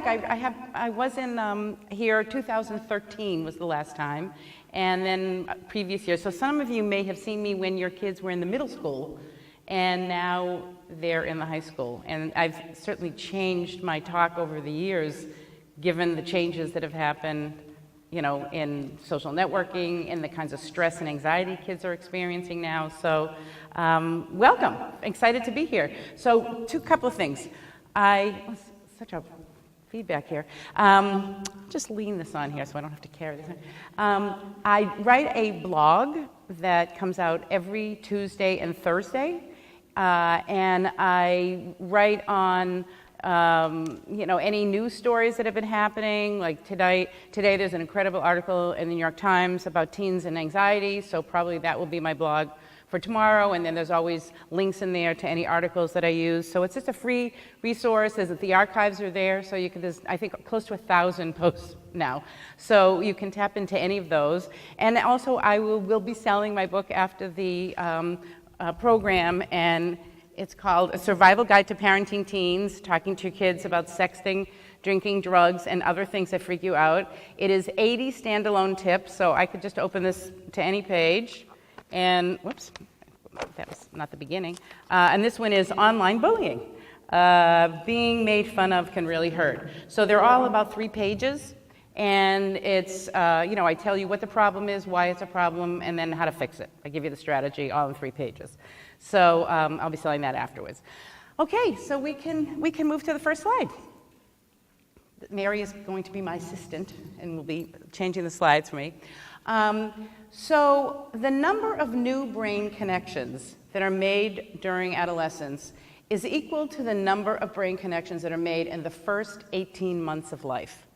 back. I was in here 2013 was the last time, and then previous years. So some of you may have seen me when your kids were in the middle school, and now they're in the high school. And I've certainly changed my talk over the years, given the changes that have happened, you know, in social networking, in the kinds of stress and anxiety kids are experiencing now. So welcome, excited to be here. So couple of things. Such a feedback here. Just lean this on here so I don't have to carry this. I write a blog that comes out every Tuesday and Thursday, and I write on you know, any news stories that have been happening. Like today there's an incredible article in the New York Times about teens and anxiety, so probably that will be my blog for tomorrow, and then there's always links in there to any articles that I use. So it's just a free resource. The archives are there, so you can, there's I think close to 1,000 posts now. So you can tap into any of those. And also I will be selling my book after the program, and it's called A Survival Guide to Parenting Teens, talking to your kids about sexting, drinking, drugs, and other things that freak you out. It is 80 standalone tips, so I could just open this to any page. And, whoops, that was not the beginning. And this one is online bullying. Being made fun of can really hurt. So they're all about 3 pages. And it's, you know, I tell you what the problem is, why it's a problem, and then how to fix it. I give you the strategy all in 3 pages. So I'll be selling that afterwards. Okay, so we can move to the first slide. Mary is going to be my assistant and will be changing the slides for me. So the number of new brain connections that are made during adolescence is equal to the number of brain connections that are made in the first 18 months of life.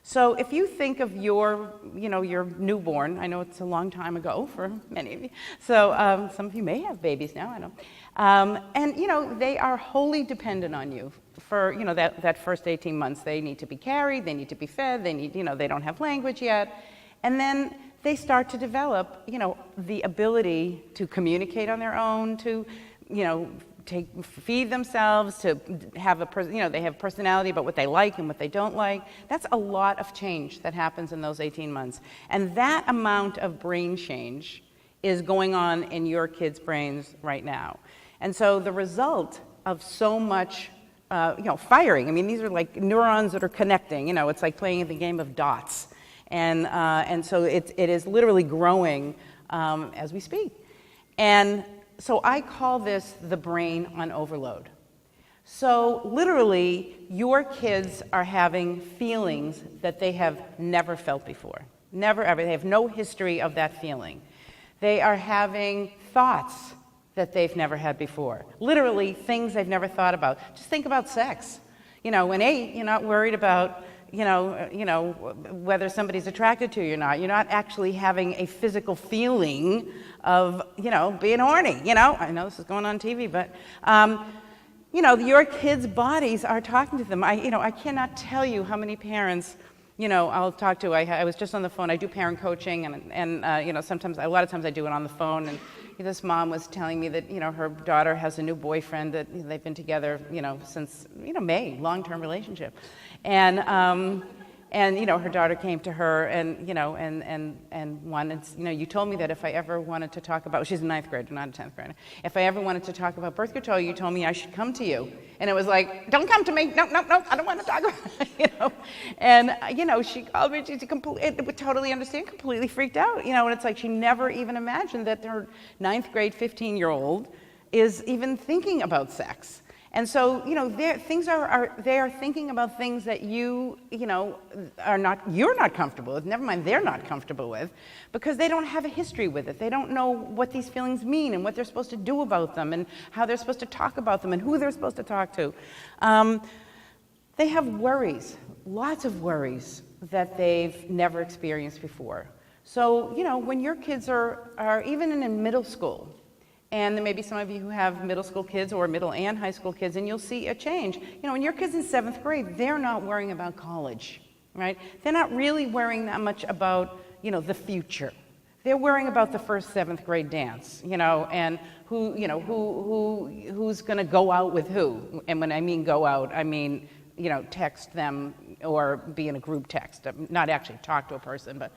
So if you think of your, you know, your newborn, I know it's a long time ago for many of you, so some of you may have babies now, I know. And, you know, they are wholly dependent on you for, you know, that first 18 months. They need to be carried, they need to be fed, they need, you know, they don't have language yet. And then they start to develop, you know, the ability to communicate on their own, to, you know, feed themselves, to have you know, they have personality about what they like and what they don't like. That's a lot of change that happens in those 18 months. And that amount of brain change is going on in your kids' brains right now. And so the result of so much, you know, firing, I mean, these are like neurons that are connecting, you know, it's like playing the game of dots. And so it is literally growing as we speak. And so I call this the brain on overload. So literally, your kids are having feelings that they have never felt before. Never, ever. They have no history of that feeling. They are having thoughts that they've never had before. Literally, things they've never thought about. Just think about sex. You know, when 8, you're not worried about you know, whether somebody's attracted to you or not. You're not actually having a physical feeling of, you know, being horny, you know. I know this is going on TV, but, you know, your kids' bodies are talking to them. I cannot tell you how many parents, you know, I'll talk to. I was just on the phone. I do parent coaching, and you know, a lot of times I do it on the phone, and this mom was telling me that, you know, her daughter has a new boyfriend that they've been together, you know, since, you know, May, long-term relationship. And you know, her daughter came to her and, you know, and wanted, you know, you told me that if I ever wanted to talk about, she's a 9th grader, not a 10th grader. If I ever wanted to talk about birth control, you told me I should come to you. And it was like, don't come to me, no, I don't want to talk about it, you know. And, you know, she called me, it would totally understand, completely freaked out, you know, and it's like she never even imagined that her 9th grade 15-year-old is even thinking about sex. And so, you know, they are thinking about things that you know, you're not comfortable with, never mind they're not comfortable with, because they don't have a history with it. They don't know what these feelings mean and what they're supposed to do about them and how they're supposed to talk about them and who they're supposed to talk to. They have worries, lots of worries that they've never experienced before. So, you know, when your kids are even in middle school, and there may be some of you who have middle school kids or middle and high school kids, and you'll see a change. You know, when your kid's in 7th grade, they're not worrying about college, right? They're not really worrying that much about, you know, the future. They're worrying about the first 7th grade dance, you know, and who's going to go out with who. And when I mean go out, I mean, text them or be in a group text, not actually talk to a person, but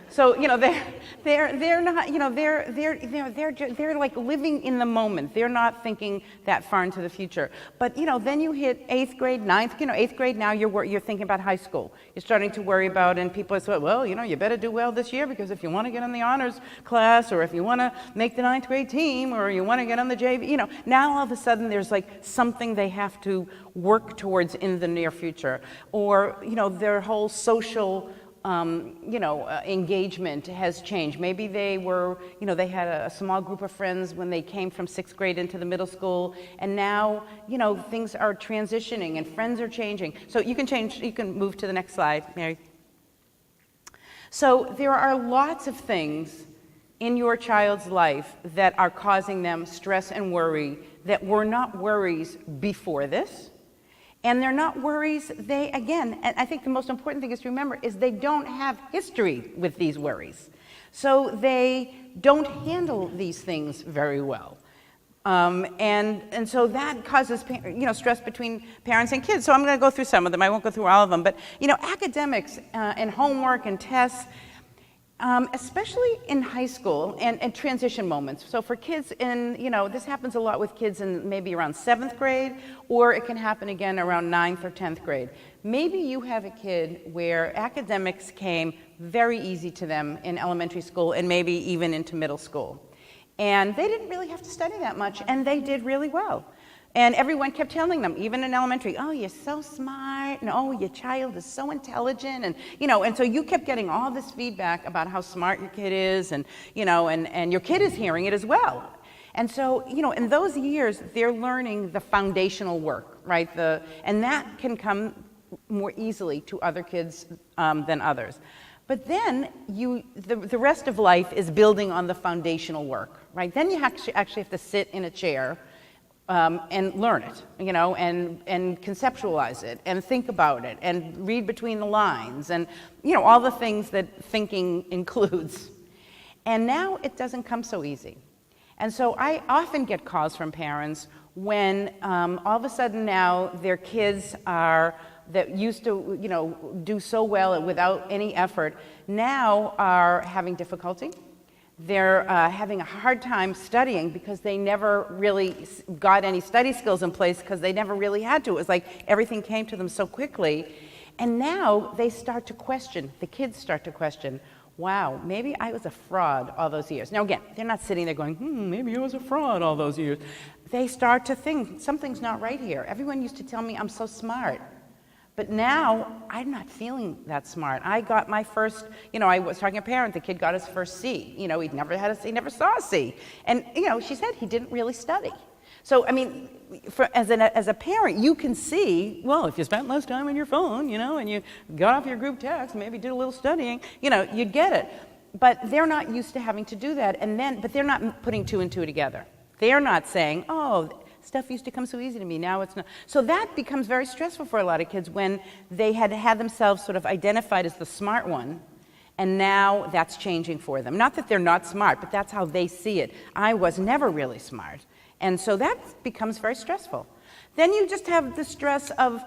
so they're not, they're like living in the moment. They're not thinking that far into the future. But then you hit 8th grade, 9th, 8th grade. Now you're thinking about high school. You're starting to worry about, and people say, well, you better do well this year, because if you want to get in the honors class, or if you want to make the 9th grade team, or you want to get on the JV, now all of a sudden there's like something they have to work towards in the near future, or their whole social engagement has changed. Maybe they were, they had a small group of friends when they came from 6th grade into the middle school, and now things are transitioning and friends are changing. So you can move to the next slide, Mary. So there are lots of things in your child's life that are causing them stress and worry that were not worries before this. And they're not worries, and I think the most important thing is to remember is they don't have history with these worries. So they don't handle these things very well. And so that causes stress between parents and kids. So I'm going to go through some of them. I won't go through all of them. But academics and homework and tests, especially in high school and transition moments. So for kids this happens a lot with kids in maybe around 7th grade, or it can happen again around 9th or 10th grade. Maybe you have a kid where academics came very easy to them in elementary school and maybe even into middle school. And they didn't really have to study that much, and they did really well. And everyone kept telling them, even in elementary, oh, you're so smart, and oh, your child is so intelligent, and and so you kept getting all this feedback about how smart your kid is, and and your kid is hearing it as well. And so, in those years, they're learning the foundational work, right? And that can come more easily to other kids than others. But then the rest of life is building on the foundational work, right? Then you actually have to sit in a chair and learn it, and conceptualize it, and think about it, and read between the lines, and all the things that thinking includes. And now it doesn't come so easy. And so I often get calls from parents when all of a sudden now their kids that used to do so well without any effort now are having difficulty. They're having a hard time studying because they never really got any study skills in place because they never really had to. It was like everything came to them so quickly. And now they start to question, the kids start to question, wow, maybe I was a fraud all those years. Now again, they're not sitting there going, maybe I was a fraud all those years. They start to think, something's not right here. Everyone used to tell me I'm so smart. But now, I'm not feeling that smart. I got my first, I was talking to a parent, the kid got his first C. He never saw a C. And, she said he didn't really study. So, I mean, as a parent, you can see, well, if you spent less time on your phone, and you got off your group text, maybe did a little studying, you'd get it. But they're not used to having to do that, but they're not putting two and two together. They're not saying, oh, stuff used to come so easy to me, now it's not. So that becomes very stressful for a lot of kids when they had themselves sort of identified as the smart one, and now that's changing for them. Not that they're not smart, but that's how they see it. I was never really smart. And so that becomes very stressful. Then you just have the stress of,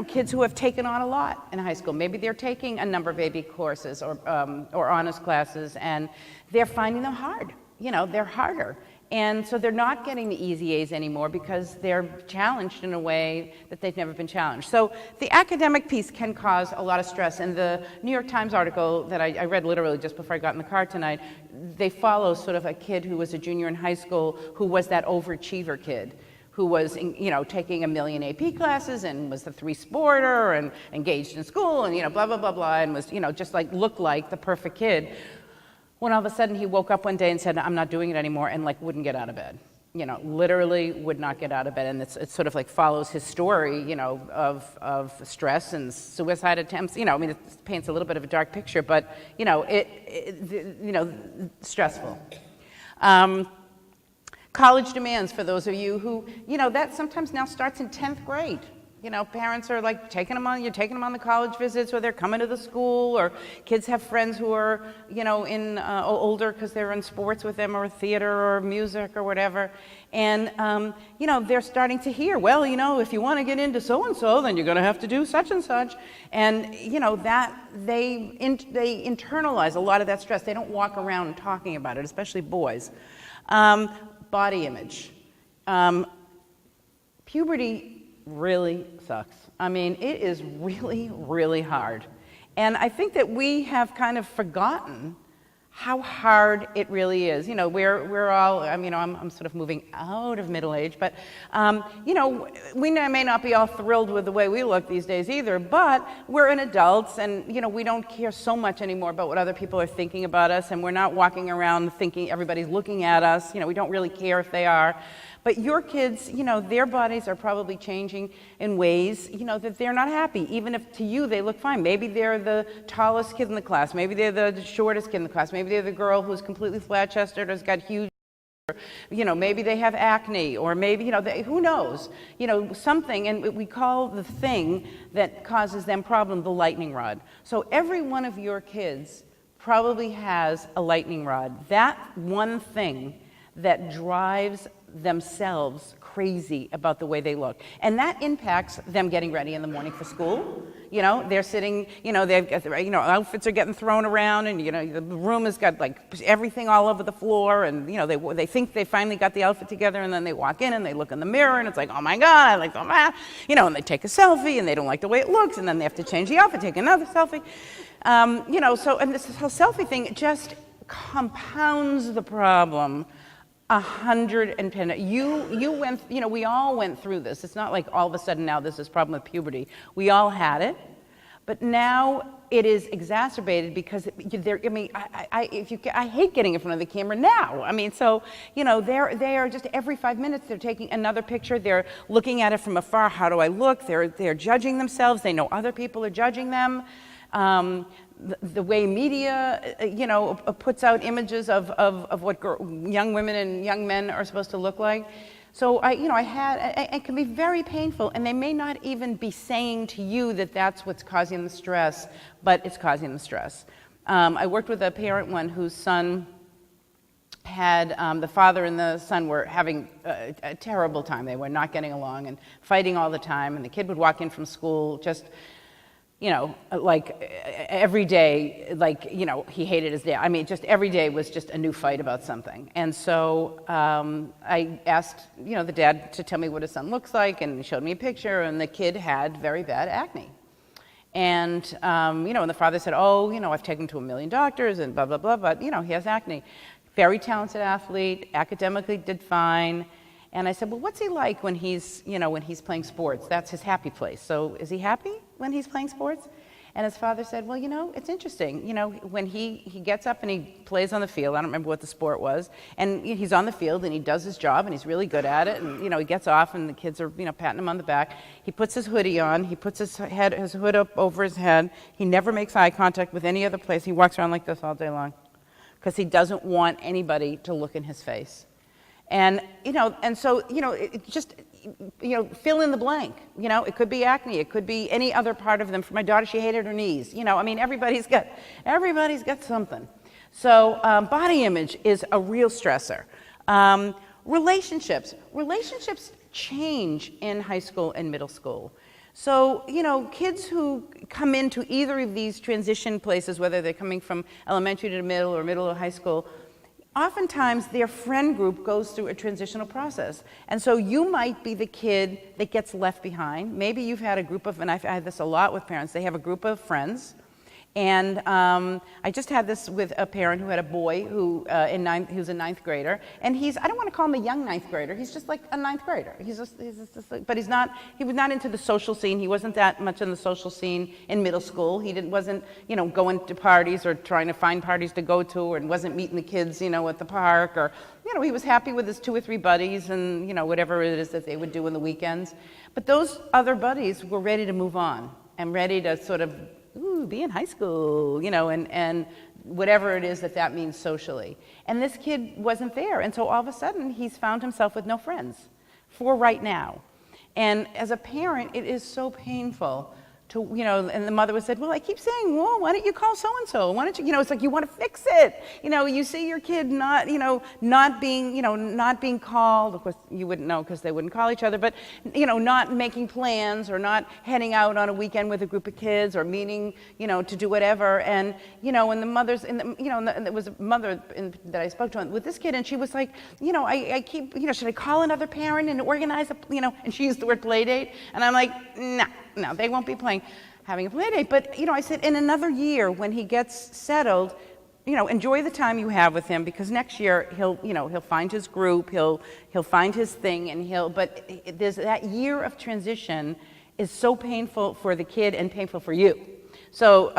kids who have taken on a lot in high school. Maybe they're taking a number of AP courses or honors classes, and they're finding them hard. They're harder. And so they're not getting the easy A's anymore because they're challenged in a way that they've never been challenged. So the academic piece can cause a lot of stress. And the New York Times article that I read literally just before I got in the car tonight, they follow sort of a kid who was a junior in high school who was that overachiever kid who was, taking 1 million AP classes and was the 3-sporter and engaged in school and, blah, blah, blah, blah, and was, just looked like the perfect kid. When all of a sudden he woke up one day and said, I'm not doing it anymore, and wouldn't get out of bed. Literally would not get out of bed. And it sort of follows his story, of stress and suicide attempts. It paints a little bit of a dark picture, but, stressful. College demands for those of you who, that sometimes now starts in 10th grade. Parents are like you're taking them on the college visits, or they're coming to the school, or kids have friends who are, in older because they're in sports with them, or theater, or music, or whatever. And, they're starting to hear, well, if you want to get into so-and-so, then you're going to have to do such and such. And, that they internalize a lot of that stress. They don't walk around talking about it, especially boys. Body image. Puberty really sucks. I mean, it is really, really hard. And I think that we have kind of forgotten how hard it really is. We're all, I'm sort of moving out of middle age, but, we may not be all thrilled with the way we look these days either, but we're an adults, and, we don't care so much anymore about what other people are thinking about us, and we're not walking around thinking everybody's looking at us. We don't really care if they are. But your kids, their bodies are probably changing in ways, that they're not happy, even if to you they look fine. Maybe they're the tallest kid in the class. Maybe they're the shortest kid in the class. Maybe they're the girl who's completely flat-chested or has got huge, maybe they have acne, or maybe, who knows? Something, and we call the thing that causes them problem the lightning rod. So every one of your kids probably has a lightning rod. That one thing that drives themselves crazy about the way they look. And that impacts them getting ready in the morning for school. They're sitting, they've got, outfits are getting thrown around, and, the room has got like everything all over the floor, and, they think they finally got the outfit together, and then they walk in and they look in the mirror, and it's like, oh my God, I like that, and they take a selfie, and they don't like the way it looks, and then they have to change the outfit, take another selfie. And this whole selfie thing just compounds the problem 110. You went, we all went through this. It's not like all of a sudden now there's this problem with puberty. We all had it, but now it is exacerbated because I hate getting in front of the camera now. They are just every 5 minutes they're taking another picture. They're looking at it from afar. How do I look? They're judging themselves. They know other people are judging them. The way media, puts out images of what young women and young men are supposed to look like. So it can be very painful, and they may not even be saying to you that that's what's causing the stress, but it's causing the stress. I worked with a parent one whose son had, the father and the son were having a terrible time. They were not getting along and fighting all the time, and the kid would walk in from school just, like every day, he hated his dad. Just every day was just a new fight about something. And so I asked, the dad to tell me what his son looks like, and he showed me a picture, and the kid had very bad acne. And, and the father said, I've taken him to 1 million doctors and blah, blah, blah, but, he has acne. Very talented athlete, academically did fine. And I said, well, what's he like when he's, when he's playing sports? That's his happy place. So is he happy when he's playing sports? And his father said, well, it's interesting. When he gets up and he plays on the field, I don't remember what the sport was, and he's on the field and he does his job and he's really good at it, and, he gets off and the kids are, patting him on the back. He puts his hoodie on, he puts his hood up over his head. He never makes eye contact with any other place. He walks around like this all day long because he doesn't want anybody to look in his face. And, so, it just, fill in the blank. It could be acne. It could be any other part of them. For my daughter, she hated her knees. Everybody's got something. So body image is a real stressor. Relationships change in high school and middle school. So, kids who come into either of these transition places, whether they're coming from elementary to middle or middle to high school, oftentimes their friend group goes through a transitional process. And so you might be the kid that gets left behind. Maybe you've had a group of, and I've had this a lot with parents, they have a group of friends. And I just had this with a parent who had a boy who's a ninth grader, and I don't want to call him a young ninth grader, he's just like a ninth grader. He was not into the social scene. He wasn't that much in the social scene in middle school. He wasn't, going to parties or trying to find parties to go to, and wasn't meeting the kids, at the park, or, he was happy with his 2 or 3 buddies and, whatever it is that they would do in the weekends. But those other buddies were ready to move on and ready to sort of be in high school, and whatever it is that means socially. And this kid wasn't there. And so all of a sudden, he's found himself with no friends for right now. And as a parent, it is so painful to, and the mother would say, well, I keep saying, well, why don't you call so-and-so? Why don't you, it's like you want to fix it. You see your kid not being called. Of course, you wouldn't know because they wouldn't call each other, but, not making plans or not heading out on a weekend with a group of kids or meeting, to do whatever. And, and the mother's, and there was a mother that I spoke to with this kid, and she was like, I keep, should I call another parent and organize and she used the word play date. And I'm like, no, they won't be having a play date. But, I said, in another year, when he gets settled, enjoy the time you have with him, because next year he'll find his group, he'll find his thing, and but there's that year of transition is so painful for the kid and painful for you. So,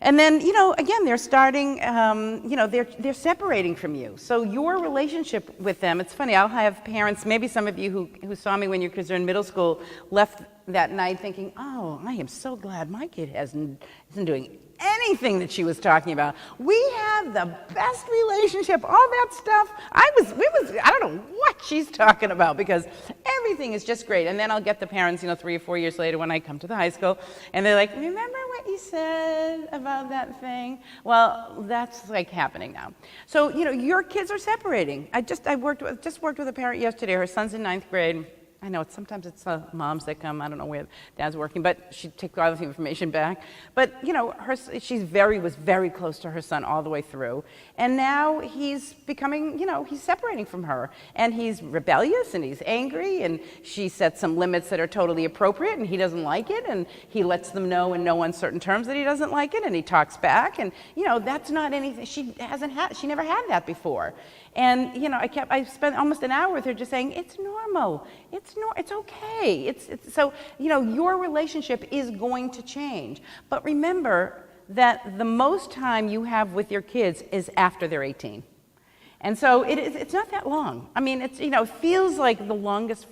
and then, again, they're starting, they're separating from you. So your relationship with them, it's funny, I'll have parents, maybe some of you who saw me when your kids are in middle school, left that night thinking, oh, I am so glad my kid isn't doing anything that she was talking about. We have the best relationship, all that stuff. I don't know what she's talking about, because everything is just great. And then I'll get the parents, 3 or 4 years later when I come to the high school, and they're like, remember what you said about that thing? Well, that's like happening now. So, your kids are separating. I just worked with a parent yesterday. Her son's in 9th grade. I know sometimes it's moms that come. I don't know where dad's working, but she takes all the information back. But she was very close to her son all the way through, and now he's becoming, he's separating from her, and he's rebellious and he's angry, and she sets some limits that are totally appropriate, and he doesn't like it, and he lets them know in no uncertain terms that he doesn't like it, and he talks back, and that's not anything she never had that before. And I spent almost an hour with her just saying, it's normal, it's okay, so your relationship is going to change. But remember that the most time you have with your kids is after they're 18. And so it's not that long. I mean, it feels like the longest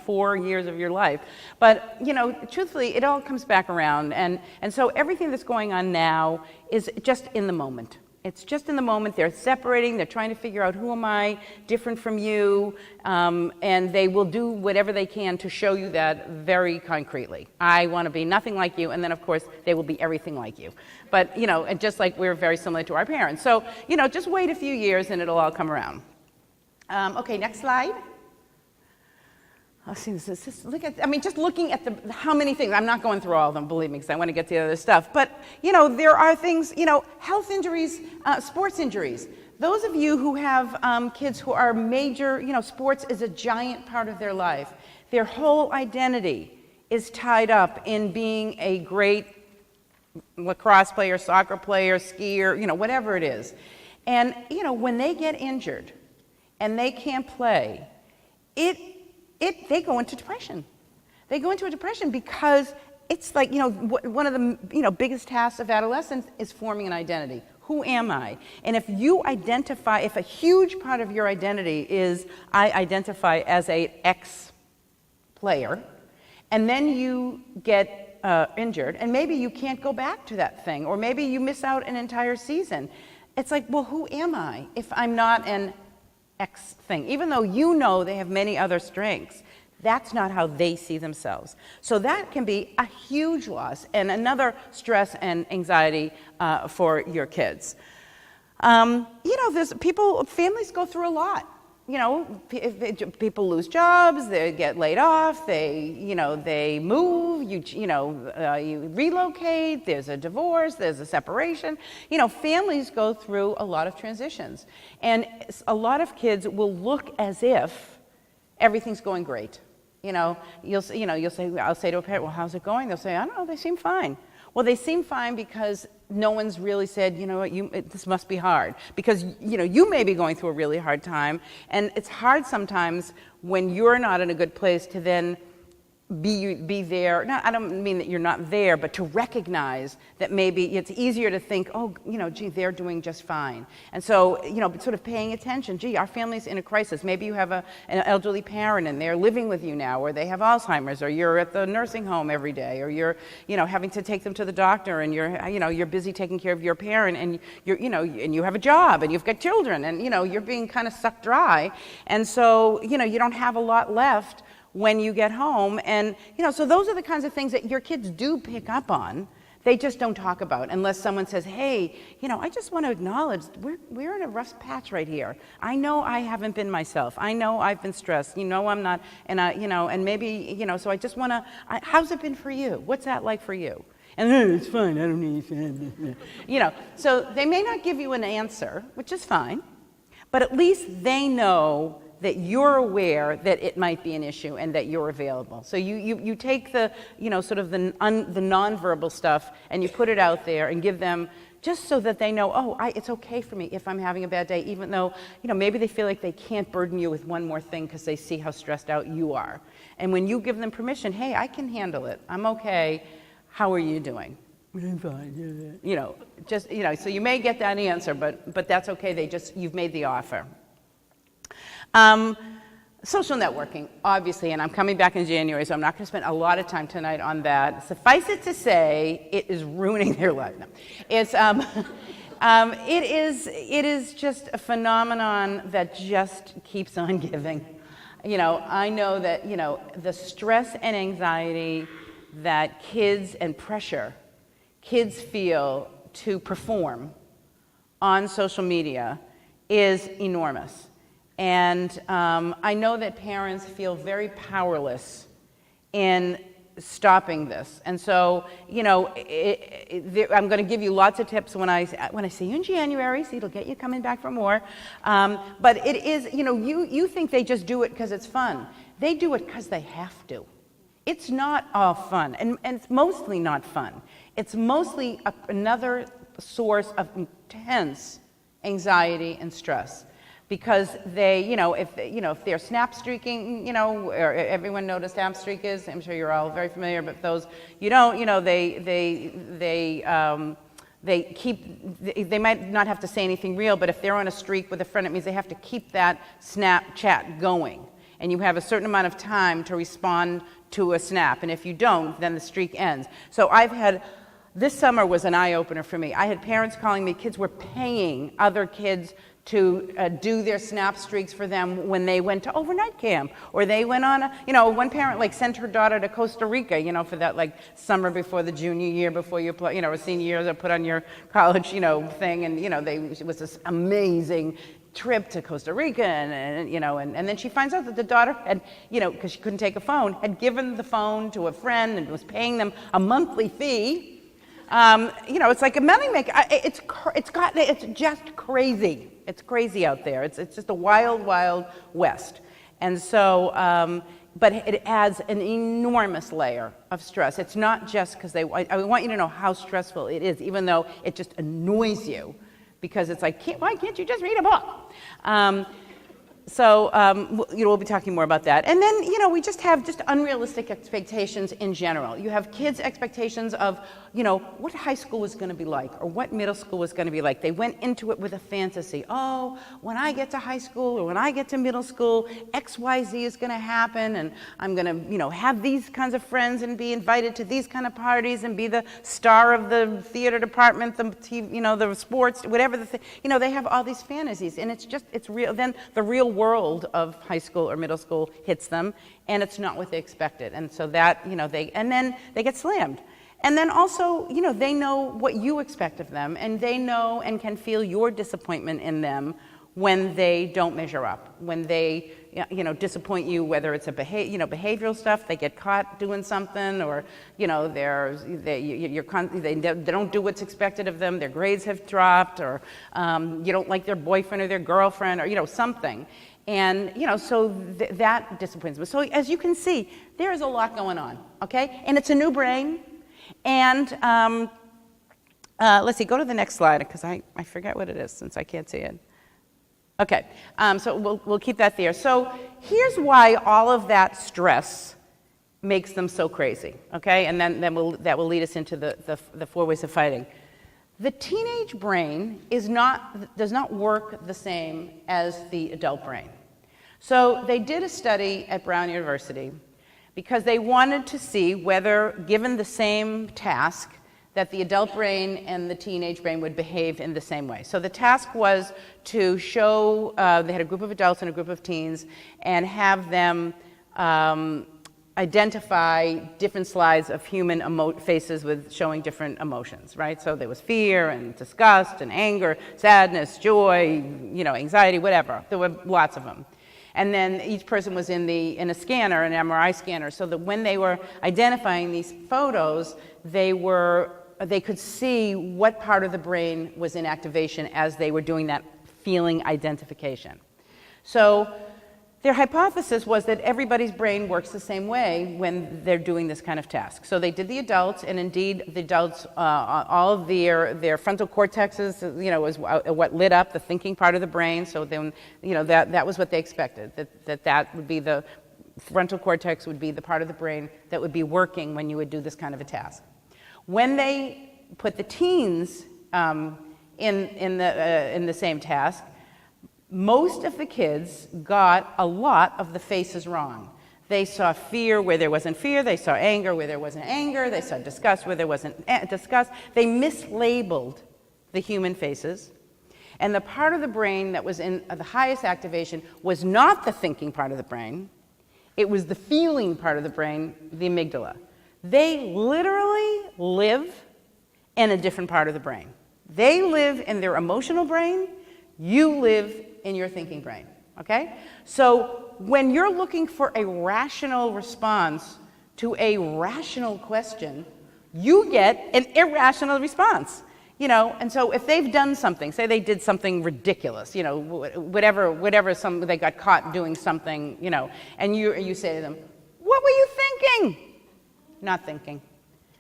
4 years of your life, but truthfully, it all comes back around, and so everything that's going on now is just in the moment. It's just in the moment. They're separating. They're trying to figure out, who am I different from you? And they will do whatever they can to show you that very concretely. I want to be nothing like you. And then, of course, they will be everything like you. But, and just like we're very similar to our parents. So, just wait a few years and it'll all come around. Okay, next slide. Let's see, just looking at how many things, I'm not going through all of them, believe me, because I want to get to the other stuff, but, there are things, health injuries, sports injuries. Those of you who have kids who are major, sports is a giant part of their life. Their whole identity is tied up in being a great lacrosse player, soccer player, skier, whatever it is. And, when they get injured and they can't play, they go into depression. They go into a depression because it's like, one of the, biggest tasks of adolescence is forming an identity. Who am I? And if a huge part of your identity is, I identify as a X player, and then you get injured, and maybe you can't go back to that thing, or maybe you miss out an entire season. It's like, well, who am I if I'm not an X thing? Even though they have many other strengths, that's not how they see themselves. So that can be a huge loss and another stress and anxiety for your kids. Families go through a lot. People lose jobs, they get laid off, they move, you relocate, there's a divorce, there's a separation. Families go through a lot of transitions. And a lot of kids will look as if everything's going great. I'll say to a parent, well, how's it going? They'll say, I don't know, they seem fine. Well, they seem fine because no one's really said, this must be hard. Because, you may be going through a really hard time, and it's hard sometimes when you're not in a good place to then be there. No, I don't mean that you're not there, but to recognize that maybe it's easier to think, oh, gee, they're doing just fine. And so, sort of paying attention, gee, our family's in a crisis. Maybe you have an elderly parent and they're living with you now, or they have Alzheimer's, or you're at the nursing home every day, or you're, having to take them to the doctor, and you're busy taking care of your parent, and and you have a job, and you've got children, and, you're being kind of sucked dry. And so, you don't have a lot left when you get home. And, so those are the kinds of things that your kids do pick up on. They just don't talk about unless someone says, hey, I just want to acknowledge we're in a rough patch right here. I know I haven't been myself. I know I've been stressed. I'm not, and and maybe, so I just want to, how's it been for you? What's that like for you? And it's fine, I don't need it. So they may not give you an answer, which is fine, but at least they know that you're aware that it might be an issue and that you're available. So you take the, sort of the nonverbal stuff and you put it out there and give them, just so that they know, it's okay for me if I'm having a bad day, even though, maybe they feel like they can't burden you with one more thing because they see how stressed out you are. And when you give them permission, hey, I can handle it, I'm okay, how are you doing? I'm fine. So you may get that answer, but that's okay, you've made the offer. Social networking, obviously, and I'm coming back in January, so I'm not going to spend a lot of time tonight on that. Suffice it to say, it is ruining their life. No. It's, it is just a phenomenon that just keeps on giving. I know that, the stress and anxiety that kids and pressure kids feel to perform on social media is enormous. And I know that parents feel very powerless in stopping this. And so, I'm going to give you lots of tips when I see you in January, so it'll get you coming back for more. But it is, you think they just do it because it's fun. They do it because they have to. It's not all fun, and it's mostly not fun. It's mostly another source of intense anxiety and stress. Because they, if they're snap streaking, or everyone knows what a snap streak is. I'm sure you're all very familiar, but those you don't, they might not have to say anything real, but if they're on a streak with a friend, it means they have to keep that Snapchat going. And you have a certain amount of time to respond to a snap, and if you don't, then the streak ends. So this summer was an eye-opener for me. I had parents calling me, kids were paying other kids to do their snap streaks for them when they went to overnight camp, or they went on one parent sent her daughter to Costa Rica, for that summer before the junior year, before you play, or senior year, to put on your college, thing, and it was this amazing trip to Costa Rica, and then she finds out that the daughter had, because she couldn't take a phone, had given the phone to a friend and was paying them a monthly fee. It's like a money maker. It's just crazy. It's crazy out there. It's just a wild, wild west. And so, but it adds an enormous layer of stress. It's not just because I want you to know how stressful it is, even though it just annoys you, because it's like, why can't you just read a book? We'll be talking more about that. And then, we just have unrealistic expectations in general. You have kids' expectations of, what high school was going to be like, or what middle school was going to be like. They went into it with a fantasy. Oh, when I get to high school, or when I get to middle school, X, Y, Z is going to happen, and I'm going to, have these kinds of friends and be invited to these kind of parties and be the star of the theater department, the TV, the sports, whatever the thing. They have all these fantasies, and it's real. Then the real world of high school or middle school hits them, and it's not what they expected. And so that, then they get slammed. And then also, they know what you expect of them, and they know and can feel your disappointment in them when they don't measure up, when they, disappoint you, whether it's behavioral stuff, they get caught doing something, or, they don't do what's expected of them, their grades have dropped, or you don't like their boyfriend or their girlfriend, or, something. And, so that disappoints them. So as you can see, there is a lot going on, okay? And it's a new brain. And let's see, go to the next slide, because I forget what it is since I can't see it. Okay, so we'll keep that there. So here's why all of that stress makes them so crazy, okay? And then that will lead us into the 4 ways of fighting. The teenage brain does not work the same as the adult brain. So they did a study at Brown University because they wanted to see whether, given the same task, that the adult brain and the teenage brain would behave in the same way. So the task was to show, they had a group of adults and a group of teens, and have them identify different slides of human faces with showing different emotions, right? So there was fear and disgust and anger, sadness, joy, anxiety, whatever. There were lots of them. And then each person was in a scanner, an MRI scanner, so that when they were identifying these photos, they could see what part of the brain was in activation as they were doing that feeling identification. So their hypothesis was that everybody's brain works the same way when they're doing this kind of task. So they did the adults, and indeed the adults, all of their frontal cortexes, was what lit up the thinking part of the brain. So then, that was what they expected, that would be the frontal cortex would be the part of the brain that would be working when you would do this kind of a task. When they put the teens in the same task, most of the kids got a lot of the faces wrong. They saw fear where there wasn't fear. They saw anger where there wasn't anger. They saw disgust where there wasn't disgust. They mislabeled the human faces. And the part of the brain that was in the highest activation was not the thinking part of the brain. It was the feeling part of the brain, the amygdala. They literally live in a different part of the brain. They live in their emotional brain. You live in your thinking brain, okay? So when you're looking for a rational response to a rational question, you get an irrational response, and so if they've done something, say they did something ridiculous, whatever they got caught doing something, and you say to them, what were you thinking? Not thinking.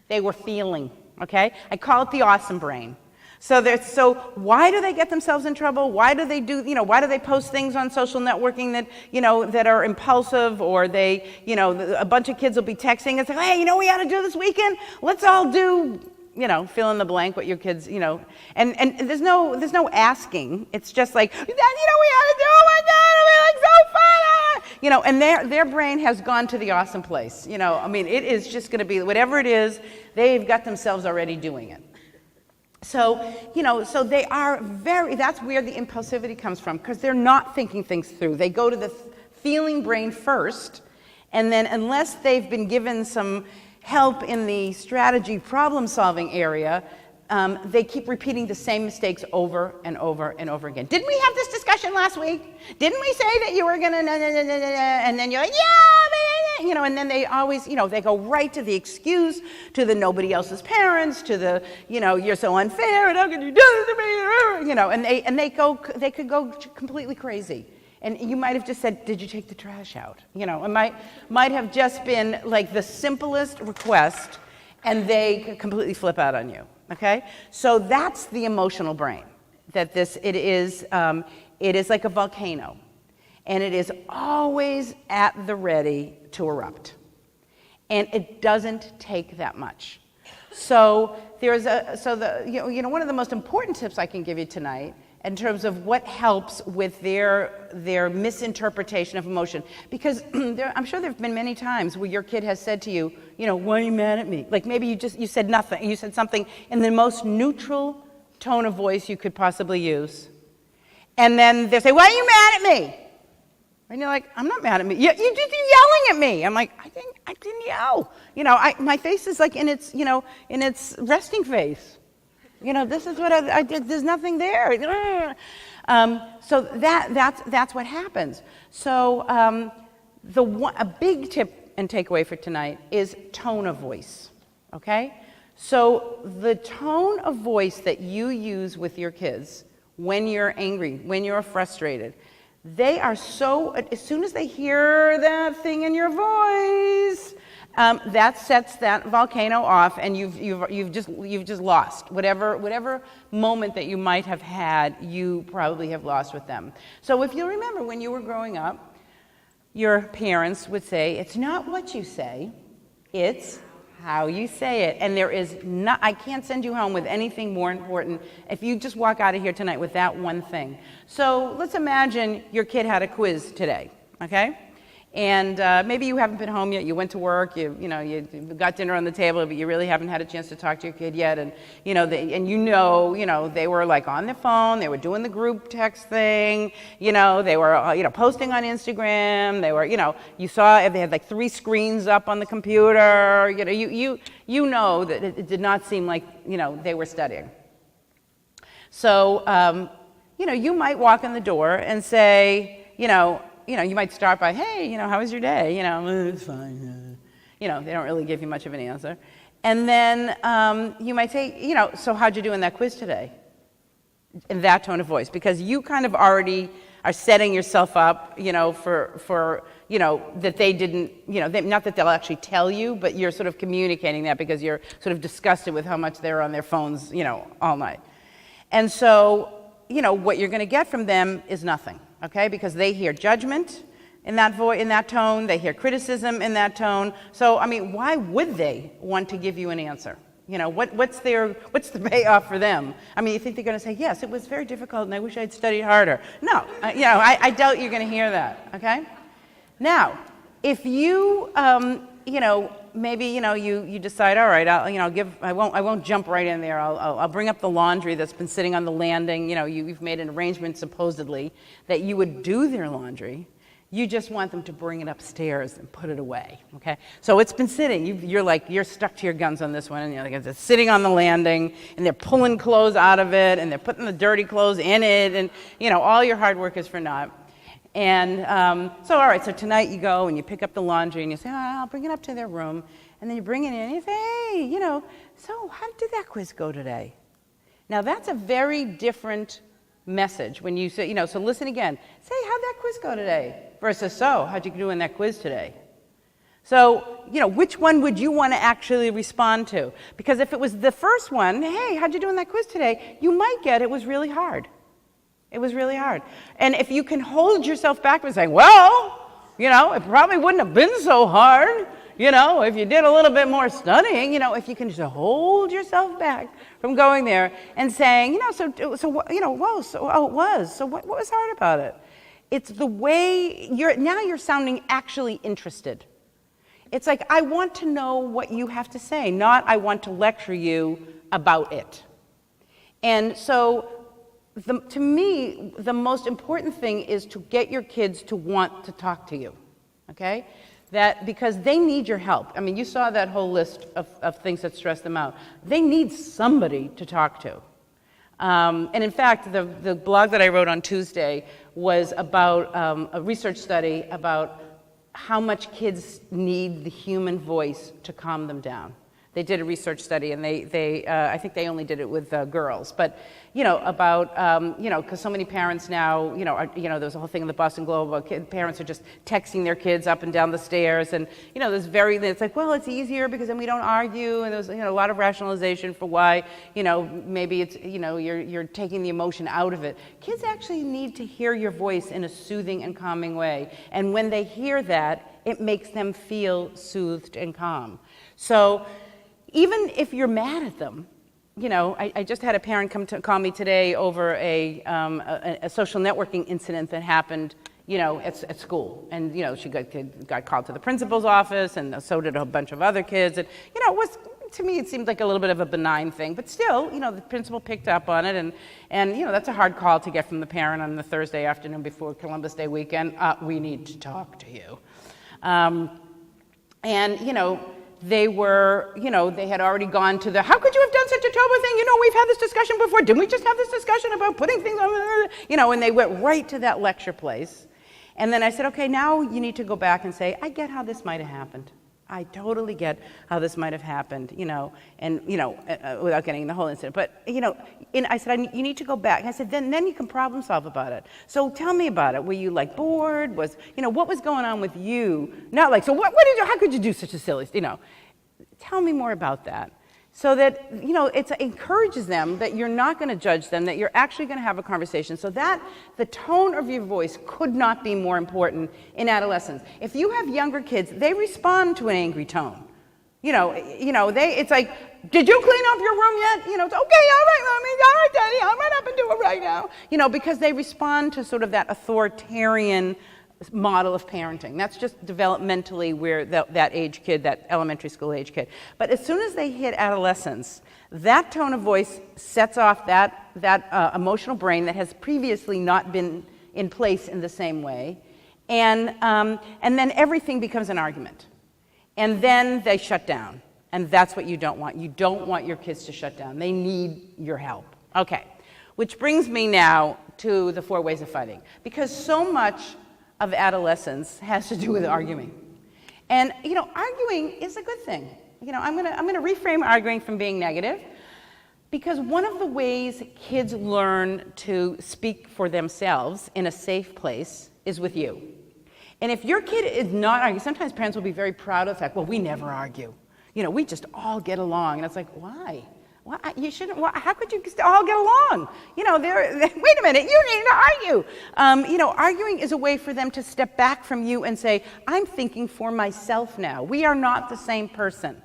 They were feeling, okay? I call it the awesome brain. So why do they get themselves in trouble? Why do they post things on social networking that are impulsive, or a bunch of kids will be texting and say, hey, what we ought to do this weekend? Let's all do, fill in the blank what your kids, and there's no asking. It's just like, we ought to do, oh my God, it'll be like so fun. And their brain has gone to the awesome place. It is just going to be whatever it is, they've got themselves already doing it. So, so they are that's where the impulsivity comes from, because they're not thinking things through. They go to the feeling brain first, and then unless they've been given some help in the strategy problem-solving area, they keep repeating the same mistakes over and over and over again. Didn't we have this discussion last week? Didn't we say that you were going to, and then you're like, yeah, and then they always, they go right to the excuse, to the nobody else's parents, to the, you're so unfair, and how can you do this to me, and they could go completely crazy. And you might have just said, did you take the trash out? It might have just been like the simplest request, and they could completely flip out on you. Okay, so that's the emotional brain. It is like a volcano, and it is always at the ready to erupt, and it doesn't take that much. So one of the most important tips I can give you tonight, in terms of what helps with their misinterpretation of emotion, because I'm sure there have been many times where your kid has said to you, why are you mad at me? Like maybe you said nothing, you said something in the most neutral tone of voice you could possibly use, and then they say, why are you mad at me? And you're like, I'm not mad at me. You're yelling at me. I'm like, I didn't yell. My face is like in its resting face. This is what I did. There's nothing there. So that's what happens. So a big tip and takeaway for tonight is tone of voice. Okay? So the tone of voice that you use with your kids when you're angry, when you're frustrated, they are so, as soon as they hear that thing in your voice, that sets that volcano off, and you've just lost whatever moment that you might have had. You probably have lost with them. So if you remember when you were growing up, your parents would say, "It's not what you say, it's how you say it." And I can't send you home with anything more important if you just walk out of here tonight with that one thing. So let's imagine your kid had a quiz today, okay? And maybe you haven't been home yet. You went to work. You got dinner on the table, but you really haven't had a chance to talk to your kid yet. And they were like on their phone. They were doing the group text thing. They were posting on Instagram. They were you saw they had like 3 screens up on the computer. You know that it did not seem like they were studying. So you might walk in the door and say you might start by, hey, how was your day? It's fine. They don't really give you much of an answer. And then you might say, so how'd you do in that quiz today? In that tone of voice, because you kind of already are setting yourself up, for that they didn't, not that they'll actually tell you, but you're sort of communicating that because you're sort of disgusted with how much they're on their phones, all night. And so, what you're going to get from them is nothing. Okay, because they hear judgment in that in that tone, they hear criticism in that tone. So, why would they want to give you an answer? What's the payoff for them? You think they're going to say, yes, it was very difficult and I wish I'd studied harder. No, I doubt you're going to hear that, okay? Now, if you, maybe, you decide, all right, I won't jump right in there. I'll bring up the laundry that's been sitting on the landing. You've made an arrangement supposedly that you would do their laundry. You just want them to bring it upstairs and put it away, okay? So it's been sitting. You're stuck to your guns on this one, and you're like, it's sitting on the landing, and they're pulling clothes out of it, and they're putting the dirty clothes in it, and all your hard work is for naught. And so, all right, so tonight you go and you pick up the laundry and you say, I'll bring it up to their room. And then you bring it in and you say, hey, so how did that quiz go today? Now, that's a very different message when you say, so listen again. Say, how'd that quiz go today? Versus, so, how'd you do in that quiz today? So, which one would you want to actually respond to? Because if it was the first one, hey, how'd you do in that quiz today? You might get it was really hard. It was really hard. And if you can hold yourself back from saying, well, it probably wouldn't have been so hard, if you did a little bit more studying, if you can just hold yourself back from going there and saying, it was. So what was hard about it? It's the way you're sounding actually interested. It's like, I want to know what you have to say, not I want to lecture you about it. And so, to me, the most important thing is to get your kids to want to talk to you, okay? Because they need your help. You saw that whole list of things that stress them out. They need somebody to talk to. And in fact, the blog that I wrote on Tuesday was about a research study about how much kids need the human voice to calm them down. They did a research study, and I think they only did it with girls, but about because so many parents now, there's a whole thing in the Boston Globe about parents are just texting their kids up and down the stairs, and it's like, well, it's easier because then we don't argue, and there's a lot of rationalization for why maybe it's you're taking the emotion out of it. Kids actually need to hear your voice in a soothing and calming way, and when they hear that, it makes them feel soothed and calm. So, even if you're mad at them, I just had a parent call me today over a social networking incident that happened, at school. And, she got called to the principal's office, and so did a bunch of other kids. And, to me, it seemed like a little bit of a benign thing. But still, the principal picked up on it. And that's a hard call to get from the parent on the Thursday afternoon before Columbus Day weekend. We need to talk to you. They were, they had already gone to how could you have done such a terrible thing? We've had this discussion before. Didn't we just have this discussion about putting things on, and they went right to that lecture place. And then I said, okay, now you need to go back and say, I get how this might have happened. I totally get how this might have happened, without getting the whole incident. But, and I said, you need to go back. And I said, then you can problem solve about it. So tell me about it. Were you bored? What was going on with you? Not like, so what did you, how could you do such a silly, Tell me more about that. So that, it encourages them that you're not going to judge them, that you're actually going to have a conversation. So that the tone of your voice could not be more important in adolescence. If you have younger kids, they respond to an angry tone. It's like, did you clean up your room yet? It's okay, all right, Mommy, all right, Daddy, I'll run up and do it right now. Because they respond to sort of that authoritarian model of parenting. That's just developmentally where that age kid, that elementary school age kid. But as soon as they hit adolescence, that tone of voice sets off that emotional brain that has previously not been in place in the same way. And then everything becomes an argument. And then they shut down. And that's what you don't want. You don't want your kids to shut down. They need your help. Okay, which brings me now to the 4 ways of fighting. Because so much of adolescence has to do with arguing. And, arguing is a good thing. I'm gonna reframe arguing from being negative, because one of the ways kids learn to speak for themselves in a safe place is with you. And if your kid is not arguing, sometimes parents will be very proud of the fact, well, we never argue. We just all get along. And it's like, why? Why? You shouldn't. How could you all get along? Wait a minute, you need to argue. Arguing is a way for them to step back from you and say, I'm thinking for myself now. We are not the same person.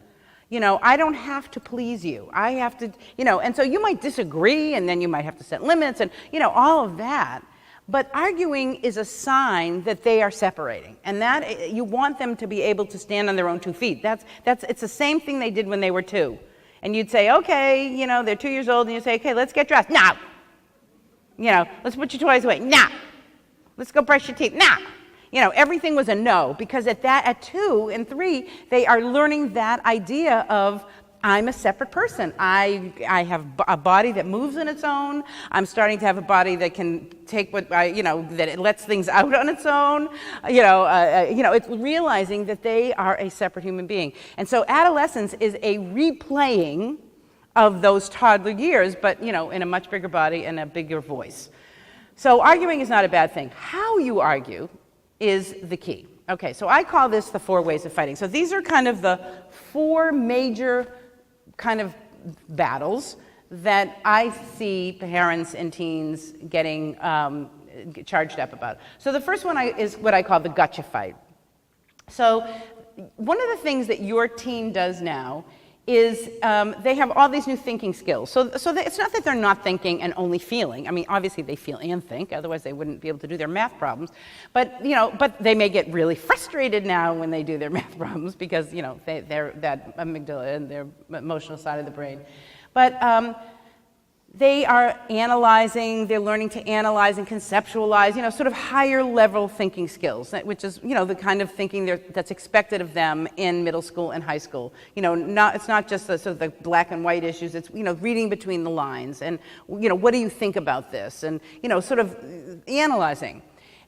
I don't have to please you. I have to, and so you might disagree, and then you might have to set limits, and, all of that. But arguing is a sign that they are separating, and that you want them to be able to stand on their own 2 feet. It's the same thing they did when they were 2. And you'd say, okay, they're 2 years old, and you say, okay, let's get dressed. No. Let's put your toys away. No. Let's go brush your teeth. No. Everything was a no, because at 2 and 3, they are learning that idea of, I'm a separate person. I have a body that moves on its own. I'm starting to have a body that can take that it lets things out on its own. It's realizing that they are a separate human being. And so adolescence is a replaying of those toddler years, but, in a much bigger body and a bigger voice. So arguing is not a bad thing. How you argue is the key. Okay, so I call this the 4 ways of fighting. So these are kind of the 4 major kind of battles that I see parents and teens getting charged up about. So the first one is what I call the gotcha fight. So one of the things that your teen does now is they have all these new thinking skills. So it's not that they're not thinking and only feeling. I mean, obviously they feel and think, otherwise they wouldn't be able to do their math problems. But but they may get really frustrated now when they do their math problems because they're that amygdala and their emotional side of the brain. But they are analyzing, they're learning to analyze and conceptualize, sort of higher level thinking skills, which is, the kind of thinking that's expected of them in middle school and high school. It's not just the sort of the black and white issues, it's, reading between the lines and, what do you think about this? And, sort of analyzing.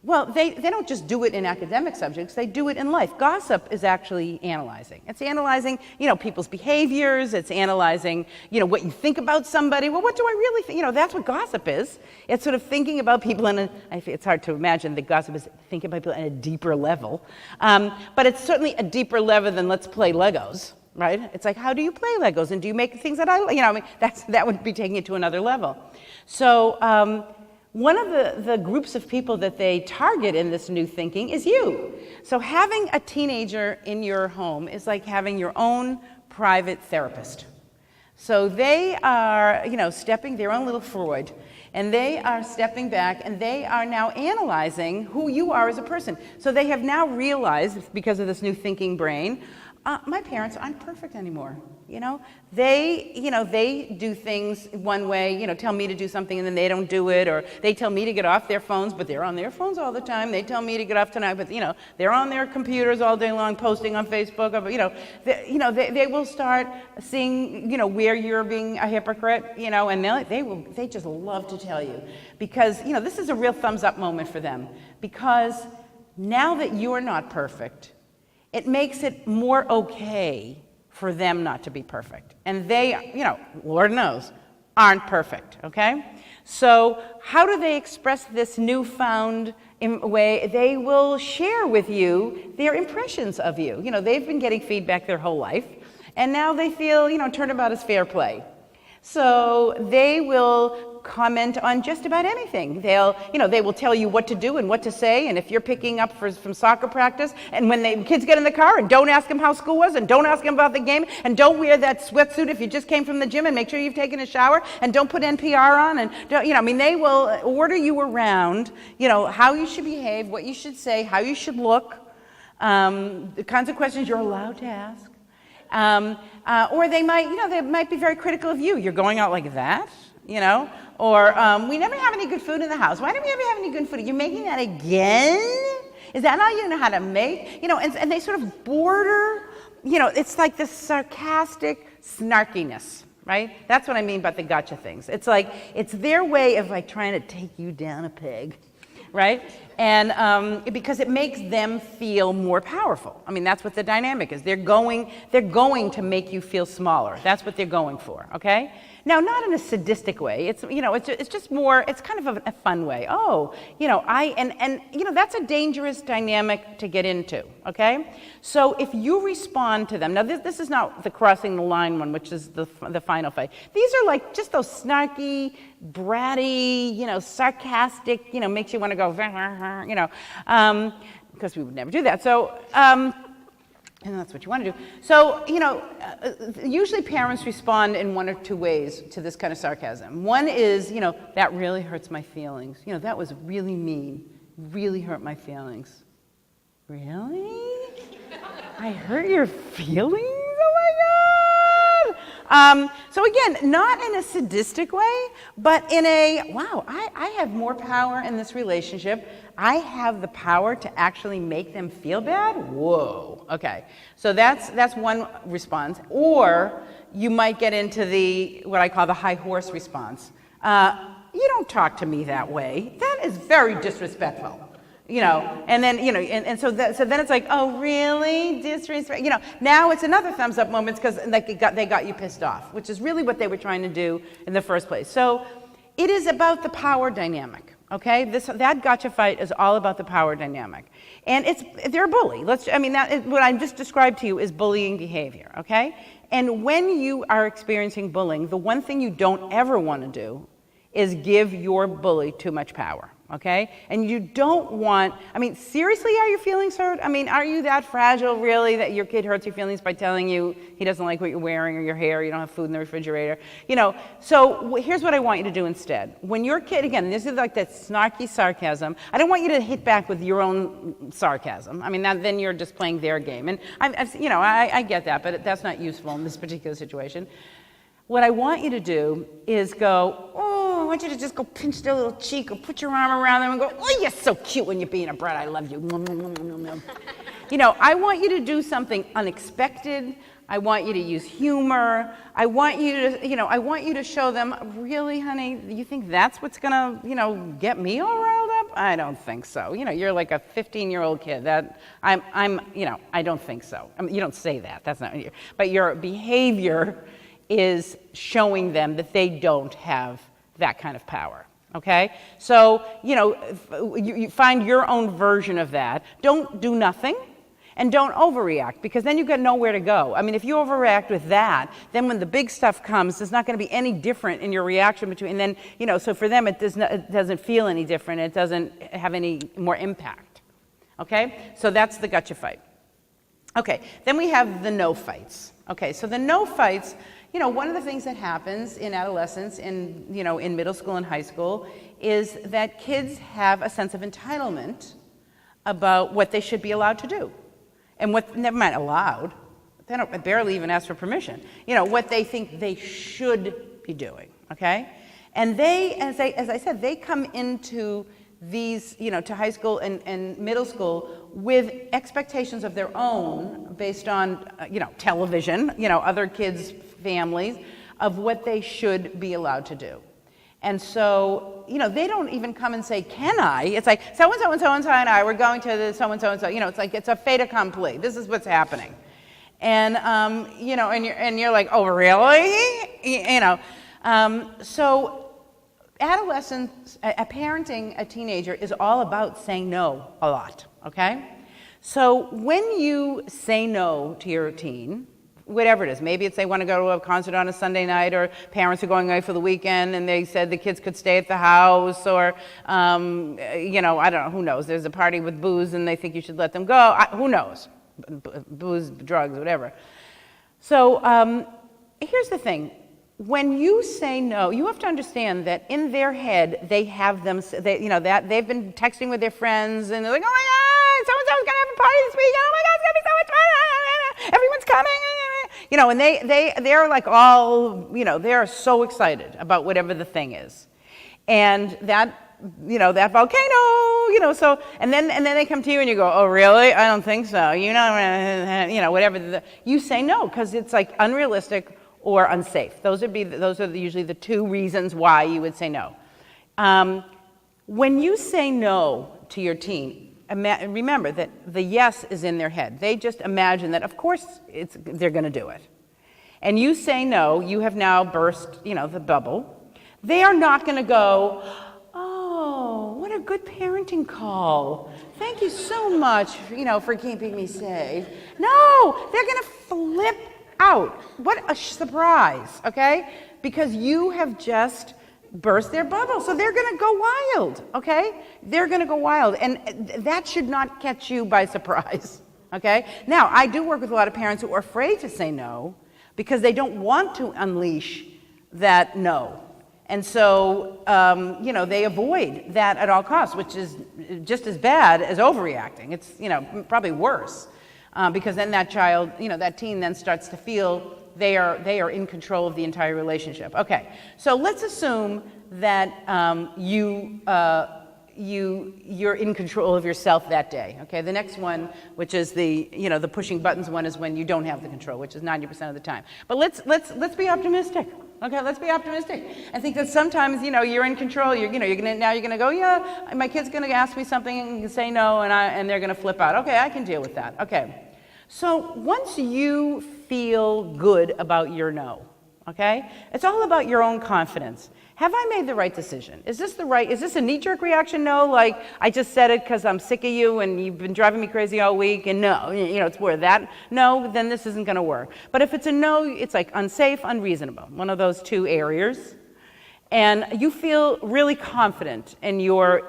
Well, they don't just do it in academic subjects, they do it in life. Gossip is actually analyzing. It's analyzing, people's behaviors, it's analyzing, what you think about somebody. Well, what do I really think? That's what gossip is. It's sort of thinking about people it's hard to imagine that gossip is thinking about people on a deeper level. But it's certainly a deeper level than let's play Legos, right? It's like, how do you play Legos? And do you make things that that would be taking it to another level. So, one of the groups of people that they target in this new thinking is you. So having a teenager in your home is like having your own private therapist. So they are, stepping their own little Freud, and they are stepping back, and they are now analyzing who you are as a person. So they have now realized, because of this new thinking brain, my parents aren't perfect anymore. They do things one way, tell me to do something and then they don't do it, or they tell me to get off their phones, but they're on their phones all the time. They tell me to get off tonight, but they're on their computers all day long, posting on Facebook. They will start seeing, where you're being a hypocrite, and they just love to tell you, because this is a real thumbs up moment for them, because now that you're not perfect, it makes it more okay for them not to be perfect. And they, Lord knows, aren't perfect, okay? So how do they express this newfound way? They will share with you their impressions of you. They've been getting feedback their whole life, and now they feel, turnabout is fair play. So they will comment on just about anything. They will tell you what to do and what to say, and if you're picking up from soccer practice, and when the kids get in the car, and don't ask them how school was, and don't ask them about the game, and don't wear that sweatsuit if you just came from the gym, and make sure you've taken a shower, and don't put NPR on, and they will order you around, how you should behave, what you should say, how you should look, the kinds of questions you're allowed to ask. Or they might be very critical of you. You're going out like that, or we never have any good food in the house. Why don't we ever have any good food? You're making that again? Is that all you know how to make? And they sort of border, it's like this sarcastic snarkiness, right? That's what I mean by the gotcha things. It's like, it's their way of like trying to take you down a peg, right? And because it makes them feel more powerful. I mean, that's what the dynamic is. They're going to make you feel smaller. That's what they're going for, okay? Now, not in a sadistic way. It's just more, it's kind of a fun way. That's a dangerous dynamic to get into, okay? So if you respond to them, now this is not the crossing the line one, which is the final fight. These are like just those snarky, bratty, sarcastic, makes you want to go, because we would never do that. So, and that's what you want to do. So, usually parents respond in one or two ways to this kind of sarcasm. One is, that really hurts my feelings. That was really mean. Really hurt my feelings. Really? I hurt your feelings? Oh my God! So again, not in a sadistic way, but in a, wow, I have more power in this relationship. I have the power to actually make them feel bad? Whoa, okay. So that's one response. Or you might get into what I call the high horse response. You don't talk to me that way. That is very disrespectful. And then, and so then it's like, oh, really? Disrespect? Now it's another thumbs up moment because they got you pissed off, which is really what they were trying to do in the first place. So it is about the power dynamic, okay? That gotcha fight is all about the power dynamic. And they're a bully. What I just described to you is bullying behavior, okay? And when you are experiencing bullying, the one thing you don't ever want to do is give your bully too much power. Okay? And you don't want, seriously, are your feelings hurt? Are you that fragile, really, that your kid hurts your feelings by telling you he doesn't like what you're wearing or your hair, you don't have food in the refrigerator? So here's what I want you to do instead. When your kid, again, this is like that snarky sarcasm, I don't want you to hit back with your own sarcasm. Then you're just playing their game. And I get that, but that's not useful in this particular situation. What I want you to do is go, I want you to just go pinch their little cheek or put your arm around them and go, oh, you're so cute when you're being a brat. I love you. I want you to do something unexpected. I want you to use humor. I want you to show them, really, honey, you think that's what's gonna, get me all riled up? I don't think so. You're like a 15-year-old kid. I don't think so. You don't say that. That's not, but your behavior is showing them that they don't have that kind of power, okay? So, you find your own version of that. Don't do nothing, and don't overreact, because then you've got nowhere to go. If you overreact with that, then when the big stuff comes, it's not going to be any different in your reaction between, and then, so for them, it doesn't feel any different. It doesn't have any more impact, okay? So that's the gotcha fight. Okay, then we have the no fights. Okay, so the no fights, one of the things that happens in adolescence, in middle school and high school, is that kids have a sense of entitlement about what they should be allowed to do. And never mind allowed, they don't barely even ask for permission. What they think they should be doing, okay? And they, as I said, they come into these, to high school and middle school with expectations of their own based on, television, other kids' families, of what they should be allowed to do. And so, they don't even come and say, can I? It's like, so-and-so and so-and-so and I, we're going to the so-and-so and so. It's like, it's a fait accompli. This is what's happening. And, and you're like, oh, really? So adolescence, parenting a teenager is all about saying no a lot, okay? So when you say no to your teen, whatever it is. Maybe it's they want to go to a concert on a Sunday night, or parents are going away for the weekend and they said the kids could stay at the house, or, you know, I don't know, who knows? There's a party with booze and they think you should let them go. Who knows? Booze, drugs, whatever. So here's the thing. When you say no, you have to understand that in their head, they have them, you know, that they've been texting with their friends and they're like, oh my God, so-and-so's gonna have a party this weekend. Oh my God, it's gonna be so much fun. Everyone's coming. You know, and they're like all, you know, they're so excited about whatever the thing is. And that, you know, that volcano, you know, so, and then they come to you and you go, oh really? I don't think so. You know, whatever. You say no, because it's like unrealistic or unsafe. Those are usually the two reasons why you would say no. When you say no to your teen, remember that the yes is in their head. They just imagine that, of course, they're going to do it. And you say no, you have now burst, you know, the bubble. They are not going to go, oh, what a good parenting call. Thank you so much, you know, for keeping me safe. No, they're going to flip out. What a surprise, okay? Because you have just burst their bubble. So they're going to go wild, okay? They're going to go wild. And that should not catch you by surprise, okay? Now, I do work with a lot of parents who are afraid to say no because they don't want to unleash that no. And so, you know, they avoid that at all costs, which is just as bad as overreacting. It's, you know, probably worse. Because then that child, you know, that teen then starts to feel they are in control of the entire relationship. Okay, so let's assume that you're in control of yourself that day. Okay, the next one, which is the, you know, the pushing buttons one, is when you don't have the control, which is 90% of the time. But let's be optimistic. Okay, let's be optimistic. I think that sometimes, you know, you're in control. You're gonna go, yeah, my kid's gonna ask me something and say no, and they're gonna flip out. Okay, I can deal with that. Okay. So once you feel good about your no, okay, it's all about your own confidence. Have I made the right decision? Is this a knee-jerk reaction no, like I just said it because I'm sick of you and you've been driving me crazy all week, and no, you know, it's more that no, then this isn't gonna work. But if it's a no, it's like unsafe, unreasonable, one of those two areas, and you feel really confident in your,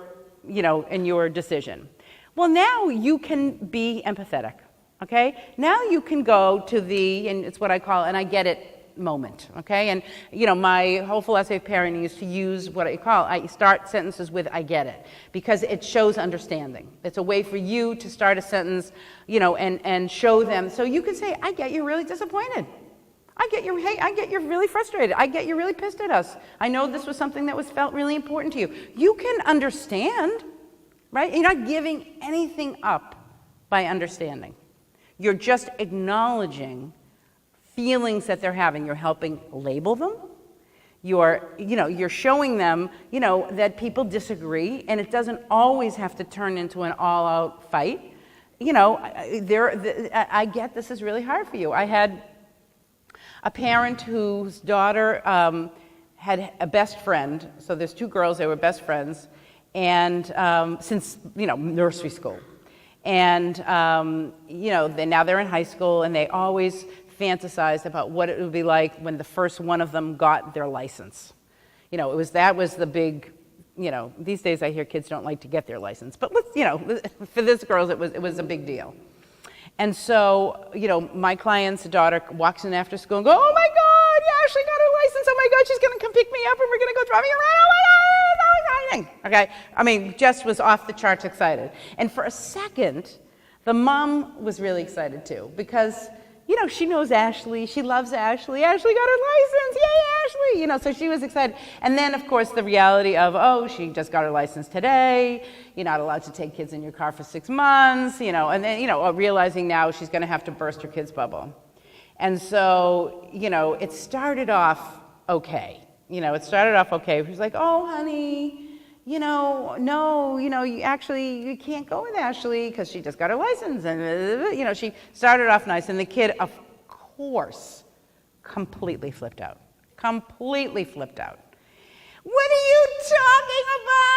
you know, in your decision. Well, now you can be empathetic. Okay, now you can go to and it's what I call an I get it moment, okay? And, you know, my whole philosophy of parenting is to use what I start sentences with I get it, because it shows understanding. It's a way for you to start a sentence, you know, and show them. So you can say, I get you're really disappointed. I get you're really frustrated. I get you're really pissed at us. I know this was something that felt really important to you. You can understand, right? You're not giving anything up by understanding. You're just acknowledging feelings that they're having. You're helping label them. You're showing them, you know, that people disagree, and it doesn't always have to turn into an all-out fight. You know, I get this is really hard for you. I had a parent whose daughter had a best friend. So there's two girls, they were best friends, and since, you know, nursery school. And, you know, now they're in high school, and they always fantasized about what it would be like when the first one of them got their license. You know, that was the big, you know, these days I hear kids don't like to get their license, but you know, for this girl, it was a big deal. And so, you know, my client's daughter walks in after school and goes, oh my God, yeah, Ashley got her license. Oh my God, she's going to come pick me up and we're going to go driving around. Oh my God, it's so exciting. Okay, I mean, just was off the charts excited. And for a second, the mom was really excited too, because, you know, she knows Ashley, she loves Ashley. Ashley got her license, yay, Ashley! You know, so she was excited. And then, of course, the reality of, oh, she just got her license today. You're not allowed to take kids in your car for 6 months, you know, and then, you know, realizing now she's going to have to burst her kid's bubble. And so, you know, it started off okay. You know, it started off okay. She's like, oh, honey, you know, no, you know, you can't go with Ashley because she just got her license. And, you know, she started off nice. And the kid, of course, completely flipped out. Completely flipped out. What are you talking about?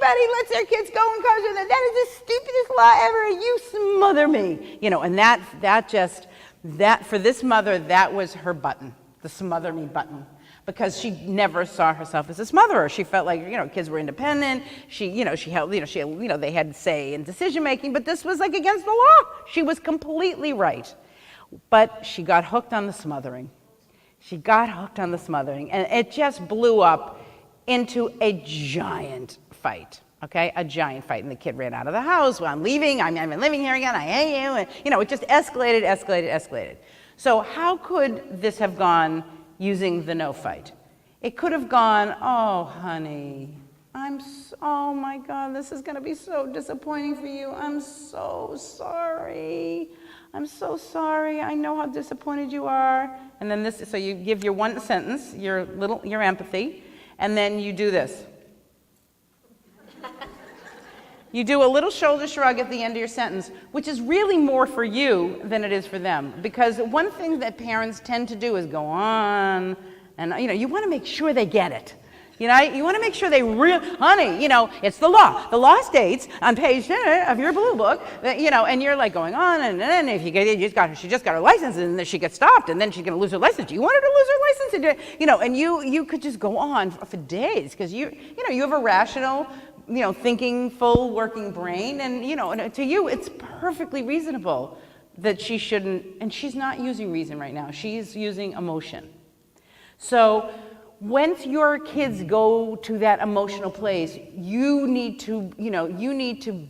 everybody lets their kids go in cars with them. That is the stupidest law ever. You smother me. And that for this mother, that was her button, the smother me button. Because she never saw herself as a smotherer. She felt like, kids were independent. She held, they had say in decision making, but this was like against the law. She was completely right. But she got hooked on the smothering. And it just blew up into a giant fight. Okay, a giant fight, and the kid ran out of the house. Well, I'm leaving. I'm living here again. I hate you. And, it just escalated. So how could this have gone using the no fight? It could have gone, oh, honey, oh my God, this is going to be so disappointing for you. I'm so sorry. I know how disappointed you are. And then so you give your one sentence, your empathy, and then you do this. You do a little shoulder shrug at the end of your sentence, which is really more for you than it is for them. Because one thing that parents tend to do is go on, and you want to make sure they get it. You want to make sure they honey, it's the law. The law states on page of your blue book that, and you're like going on, and then if she just got her license, and then she gets stopped, and then she's going to lose her license. Do you want her to lose her license? And you could just go on for days because you have a rational, thinking, full working brain, and and to you it's perfectly reasonable that she shouldn't, and she's not using reason right now. She's using emotion. So once your kids go to that emotional place, you need to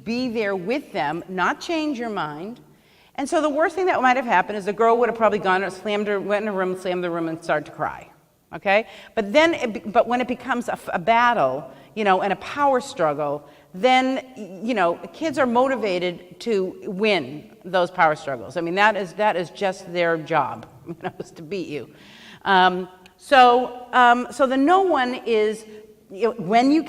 be there with them, not change your mind. And so the worst thing that might have happened is the girl would have probably went in a room, slammed the room, and started to cry. Okay? But when it becomes a battle, and a power struggle, then, kids are motivated to win those power struggles. I mean, that is just their job, is to beat you. So the no one is, when you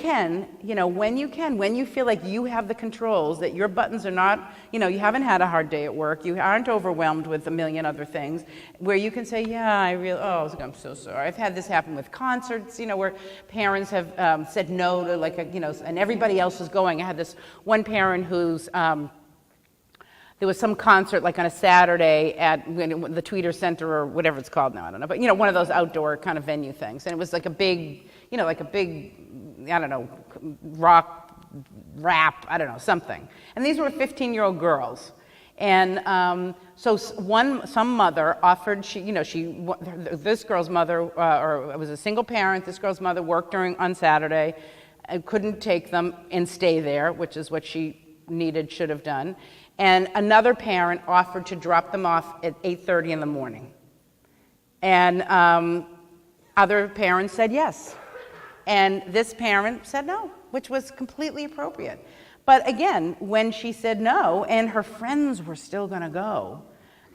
feel like you have the controls, that your buttons are not, you haven't had a hard day at work, you aren't overwhelmed with a million other things, where you can say, yeah, I'm so sorry. I've had this happen with concerts, where parents have said no to and everybody else is going. I had this one parent who's, there was some concert like on a Saturday at the Tweeter Center or whatever it's called now, I don't know, but one of those outdoor kind of venue things, and it was like a big, I don't know, rock, rap, I don't know, something. And these were 15-year-old girls. And so some mother offered, this girl's mother, or it was a single parent, this girl's mother worked on Saturday, couldn't take them and stay there, which is what she should have done. And another parent offered to drop them off at 8:30 in the morning. And other parents said yes. And this parent said no, which was completely appropriate. But again, when she said no and her friends were still going to go,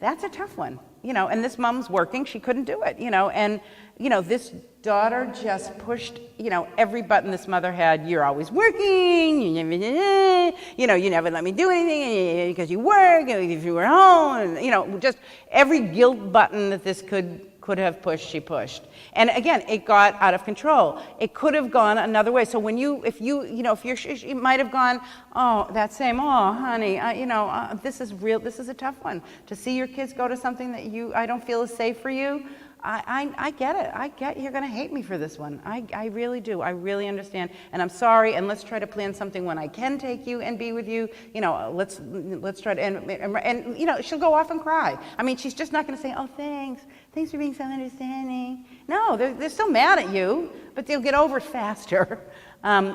that's a tough one. And this mom's working, she couldn't do it, and this daughter just pushed, every button this mother had. You're always working, you never let me do anything because you work, if you were home, just every guilt button that this could have pushed, she pushed. And again, it got out of control. It could have gone another way. So when it might have gone, honey, this is real, this is a tough one. To see your kids go to something that I don't feel is safe for you, I get it. I get you're going to hate me for this one. I really do. I really understand. And I'm sorry, and let's try to plan something when I can take you and be with you. Let's try to, and she'll go off and cry. I mean, she's just not going to say, oh, thanks for being so understanding. No, they're still mad at you, but they'll get over it faster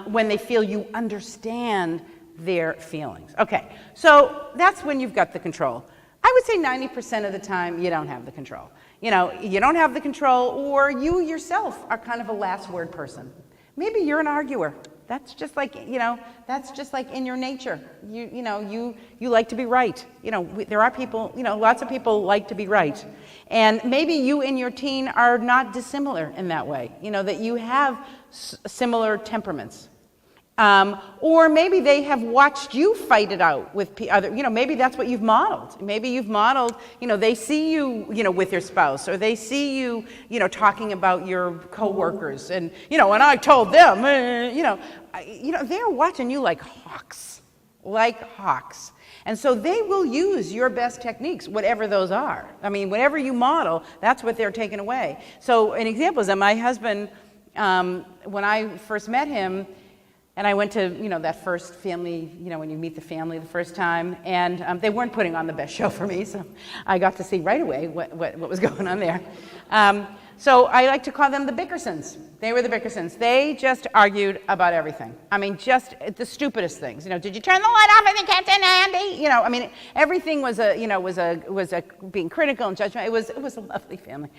when they feel you understand their feelings. Okay, so that's when you've got the control. I would say 90% of the time you don't have the control. You don't have the control, or you yourself are kind of a last word person. Maybe you're an arguer. That's just like, that's just like in your nature. You like to be right. There are people, lots of people like to be right. And maybe you and your teen are not dissimilar in that way, that you have similar temperaments. Or maybe they have watched you fight it out with other, maybe that's what you've modeled. Maybe you've modeled, they see you, with your spouse, or they see you, talking about your coworkers, and, and I told them, they're watching you like hawks. And so they will use your best techniques, whatever those are. I mean, whatever you model, that's what they're taking away. So an example is that my husband, when I first met him, and I went to, that first family, when you meet the family the first time, and they weren't putting on the best show for me, so I got to see right away what was going on there. So I like to call them the Bickersons. They were the Bickersons. They just argued about everything. I mean, just the stupidest things. Did you turn the light off in the kitchen, Andy? Everything was a being critical and judgmental. It was a lovely family.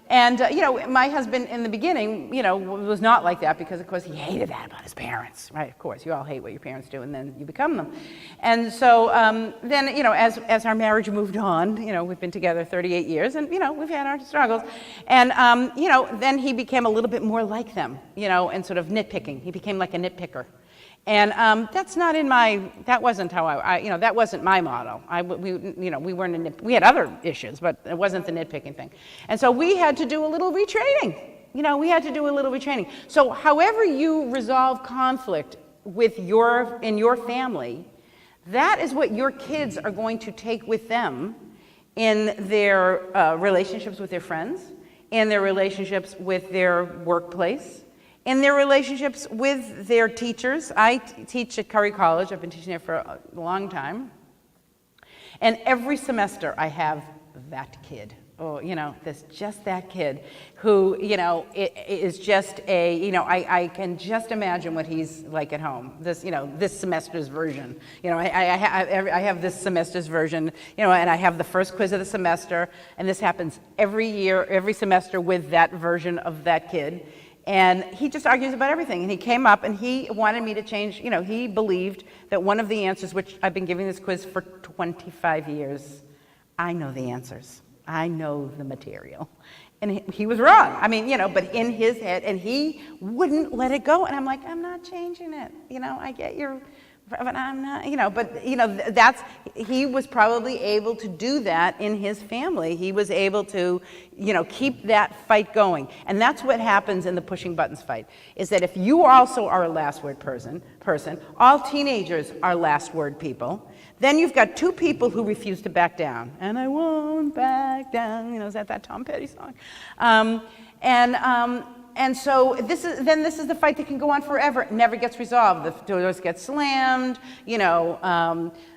My husband in the beginning, was not like that because, of course, he hated that about his parents, right? Of course, you all hate what your parents do, and then you become them. And so then, as our marriage moved on, we've been together 38 years, and, we've had our struggles. And, then he became a little bit more like them, and sort of nitpicking. He became like a nitpicker. And that's not that wasn't how that wasn't my model. We had other issues, but it wasn't the nitpicking thing. And so we had to do a little retraining. So however you resolve conflict in your family, that is what your kids are going to take with them in their relationships with their friends, in their relationships with their workplace, in their relationships with their teachers. I teach at Curry College. I've been teaching there for a long time. And every semester I have that kid. That kid who, is just I can just imagine what he's like at home. This semester's version. I have this semester's version, and I have the first quiz of the semester, and this happens every year, every semester with that version of that kid. And he just argues about everything. And he came up and he wanted me to change, he believed that one of the answers, which I've been giving this quiz for 25 years, I know the answers. I know the material. And he was wrong. But in his head, and he wouldn't let it go. And I'm like, I'm not changing it. I get your, but I'm not, he was probably able to do that in his family. He was able to, keep that fight going. And that's what happens in the pushing buttons fight, is that if you also are a last word person, all teenagers are last word people, then you've got two people who refuse to back down. And I won't back down, is that Tom Petty song? And so this is the fight that can go on forever. It never gets resolved. The doors get slammed,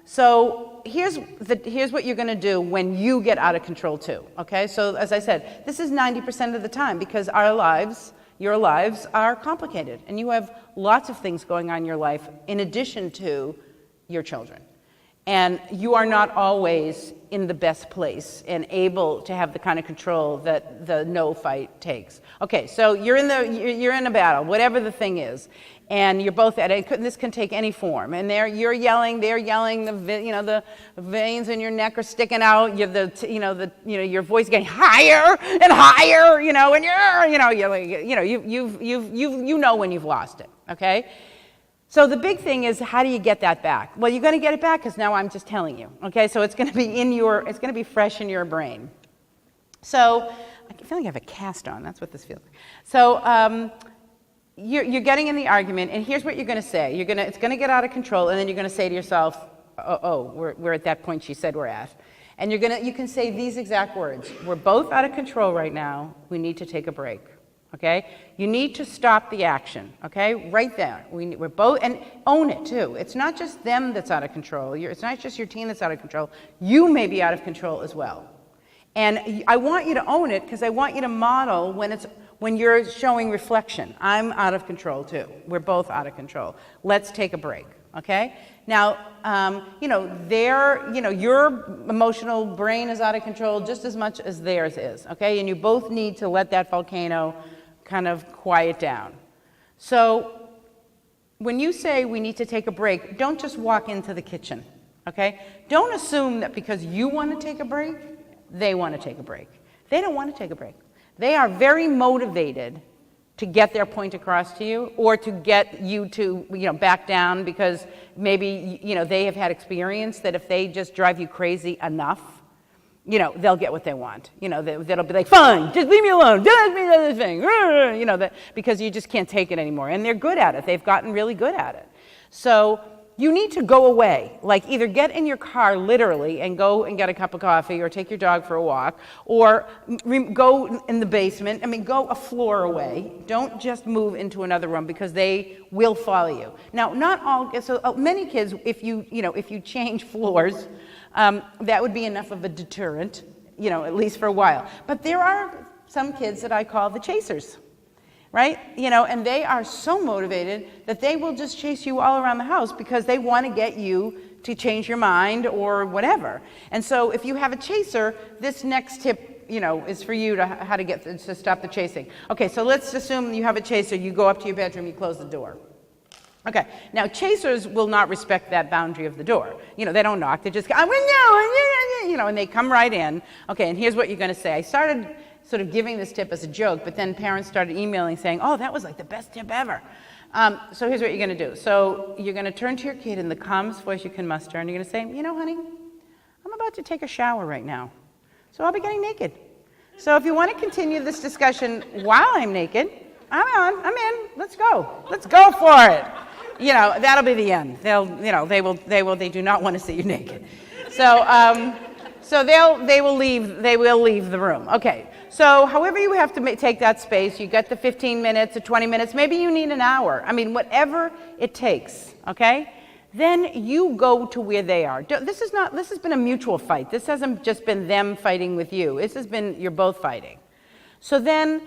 So here's what you're going to do when you get out of control too. Okay. So as I said, this is 90% of the time because your lives are complicated, and you have lots of things going on in your life in addition to your children. And you are not always in the best place and able to have the kind of control that the no fight takes. Okay, so you're in a battle, whatever the thing is, and you're both at it. This can take any form. And you're yelling, they're yelling. The veins in your neck are sticking out. Your voice getting higher and higher. You know when you've lost it. Okay. So the big thing is, how do you get that back? Well, you're going to get it back because now I'm just telling you. Okay, so it's going to be fresh in your brain. So I feel like I have a cast on. That's what this feels like. So you're getting in the argument, and here's what you're going to say. It's going to get out of control, and then you're going to say to yourself, we're at that point she said we're at. And you can say these exact words. We're both out of control right now. We need to take a break. Okay, you need to stop the action. Okay, right there. We're both, and own it too. It's not just them that's out of control. It's not just your teen that's out of control. You may be out of control as well. And I want you to own it because I want you to model when you're showing reflection. I'm out of control too. We're both out of control. Let's take a break. Okay. Now, your emotional brain is out of control just as much as theirs is. Okay, and you both need to let that volcano kind of quiet down. So when you say we need to take a break, don't just walk into the kitchen, okay? Don't assume that because you want to take a break, they want to take a break. They don't want to take a break. They are very motivated to get their point across to you, or to get you to, back down because maybe, they have had experience that if they just drive you crazy enough, they'll get what they want. They'll be like, fine, just leave me alone, don't do this thing, because you just can't take it anymore. And they're good at it. They've gotten really good at it. So you need to go away, like either get in your car literally and go and get a cup of coffee or take your dog for a walk, or go in the basement, go a floor away. Don't just move into another room because they will follow you. Now, not all, so many kids, if you change floors, that would be enough of a deterrent, at least for a while. But there are some kids that I call the chasers. Right? And they are so motivated that they will just chase you all around the house because they want to get you to change your mind or whatever. And so if you have a chaser, this next tip, is for you to how to get to stop the chasing. Okay, so let's assume you have a chaser. You go up to your bedroom, you close the door. Okay, now chasers will not respect that boundary of the door. They don't knock. They just go, and they come right in. Okay, and here's what you're going to say. I started sort of giving this tip as a joke, but then parents started emailing saying, oh, that was like the best tip ever. So here's what you're going to do. So you're going to turn to your kid in the calmest voice you can muster, and you're going to say, honey, I'm about to take a shower right now, so I'll be getting naked. So if you want to continue this discussion while I'm naked, I'm in, let's go for it. That'll be the end. They do not want to see you naked. So they will leave the room. Okay. So however you have to take that space, you get the 15 minutes or 20 minutes, maybe you need an hour. Whatever it takes, okay? Then you go to where they are. This has been a mutual fight. This hasn't just been them fighting with you. This has been, you're both fighting. So then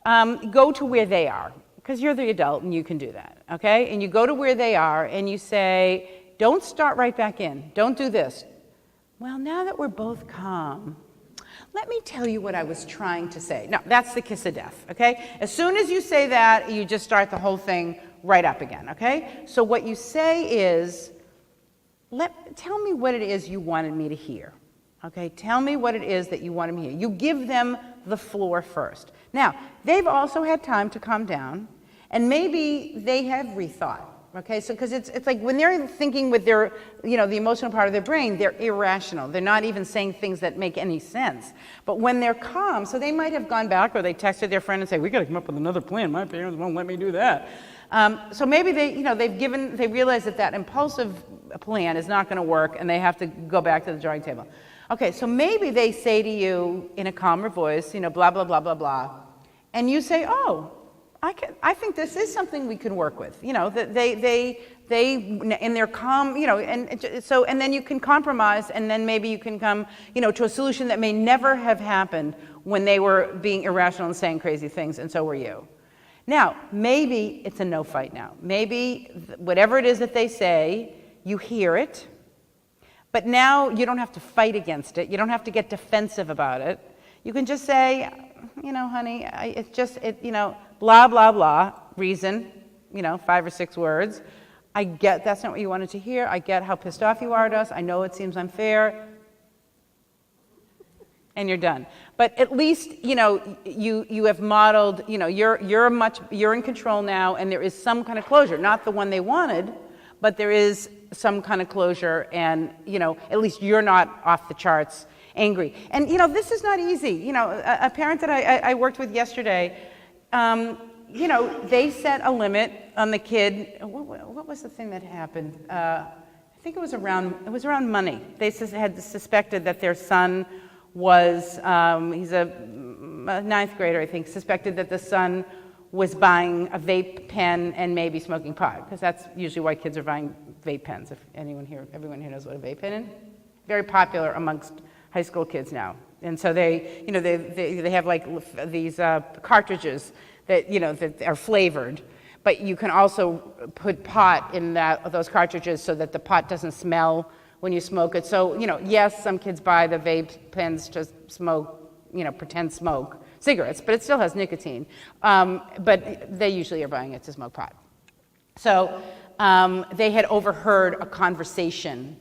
go to where they are, because you're the adult and you can do that, okay? And you go to where they are and you say, don't start right back in. Don't do this. Well, now that we're both calm, let me tell you what I was trying to say. No, that's the kiss of death, okay? As soon as you say that, you just start the whole thing right up again, okay? So what you say is, tell me what it is you wanted me to hear, okay? Tell me what it is that you wanted me to hear. You give them the floor first. Now, they've also had time to calm down, and maybe they have rethought. Okay, so because it's like when they're thinking with their, the emotional part of their brain, they're irrational. They're not even saying things that make any sense. But when they're calm, so they might have gone back or they texted their friend and say, we got to come up with another plan. My parents won't let me do that. So maybe they realize that impulsive plan is not going to work and they have to go back to the drawing table. Okay, so maybe they say to you in a calmer voice, blah, blah, blah, blah, blah. And you say, oh, I think this is something we can work with. That they in their calm, and then you can compromise, and then maybe you can come, to a solution that may never have happened when they were being irrational and saying crazy things, and so were you. Now, maybe it's a no fight now. Maybe whatever it is that they say, you hear it, but now you don't have to fight against it. You don't have to get defensive about it. You can just say, honey, blah, blah, blah, reason, 5 or 6 words. I get that's not what you wanted to hear. I get how pissed off you are at us. I know it seems unfair. And you're done. But at least, you have modeled, you're in control now, and there is some kind of closure. Not the one they wanted, but there is some kind of closure, and, at least you're not off the charts angry. And, this is not easy. A parent that I worked with yesterday, they set a limit on the kid. What was the thing that happened? I think it was around money. They had suspected that their son was, he's a 9th grader, I think, suspected that the son was buying a vape pen and maybe smoking pot, because that's usually why kids are buying vape pens. If everyone here knows what a vape pen is. Very popular amongst high school kids now. And so they have like these cartridges that, that are flavored, but you can also put pot in those cartridges so that the pot doesn't smell when you smoke it. So, yes, some kids buy the vape pens to smoke, pretend smoke cigarettes, but it still has nicotine. But they usually are buying it to smoke pot. So they had overheard a conversation,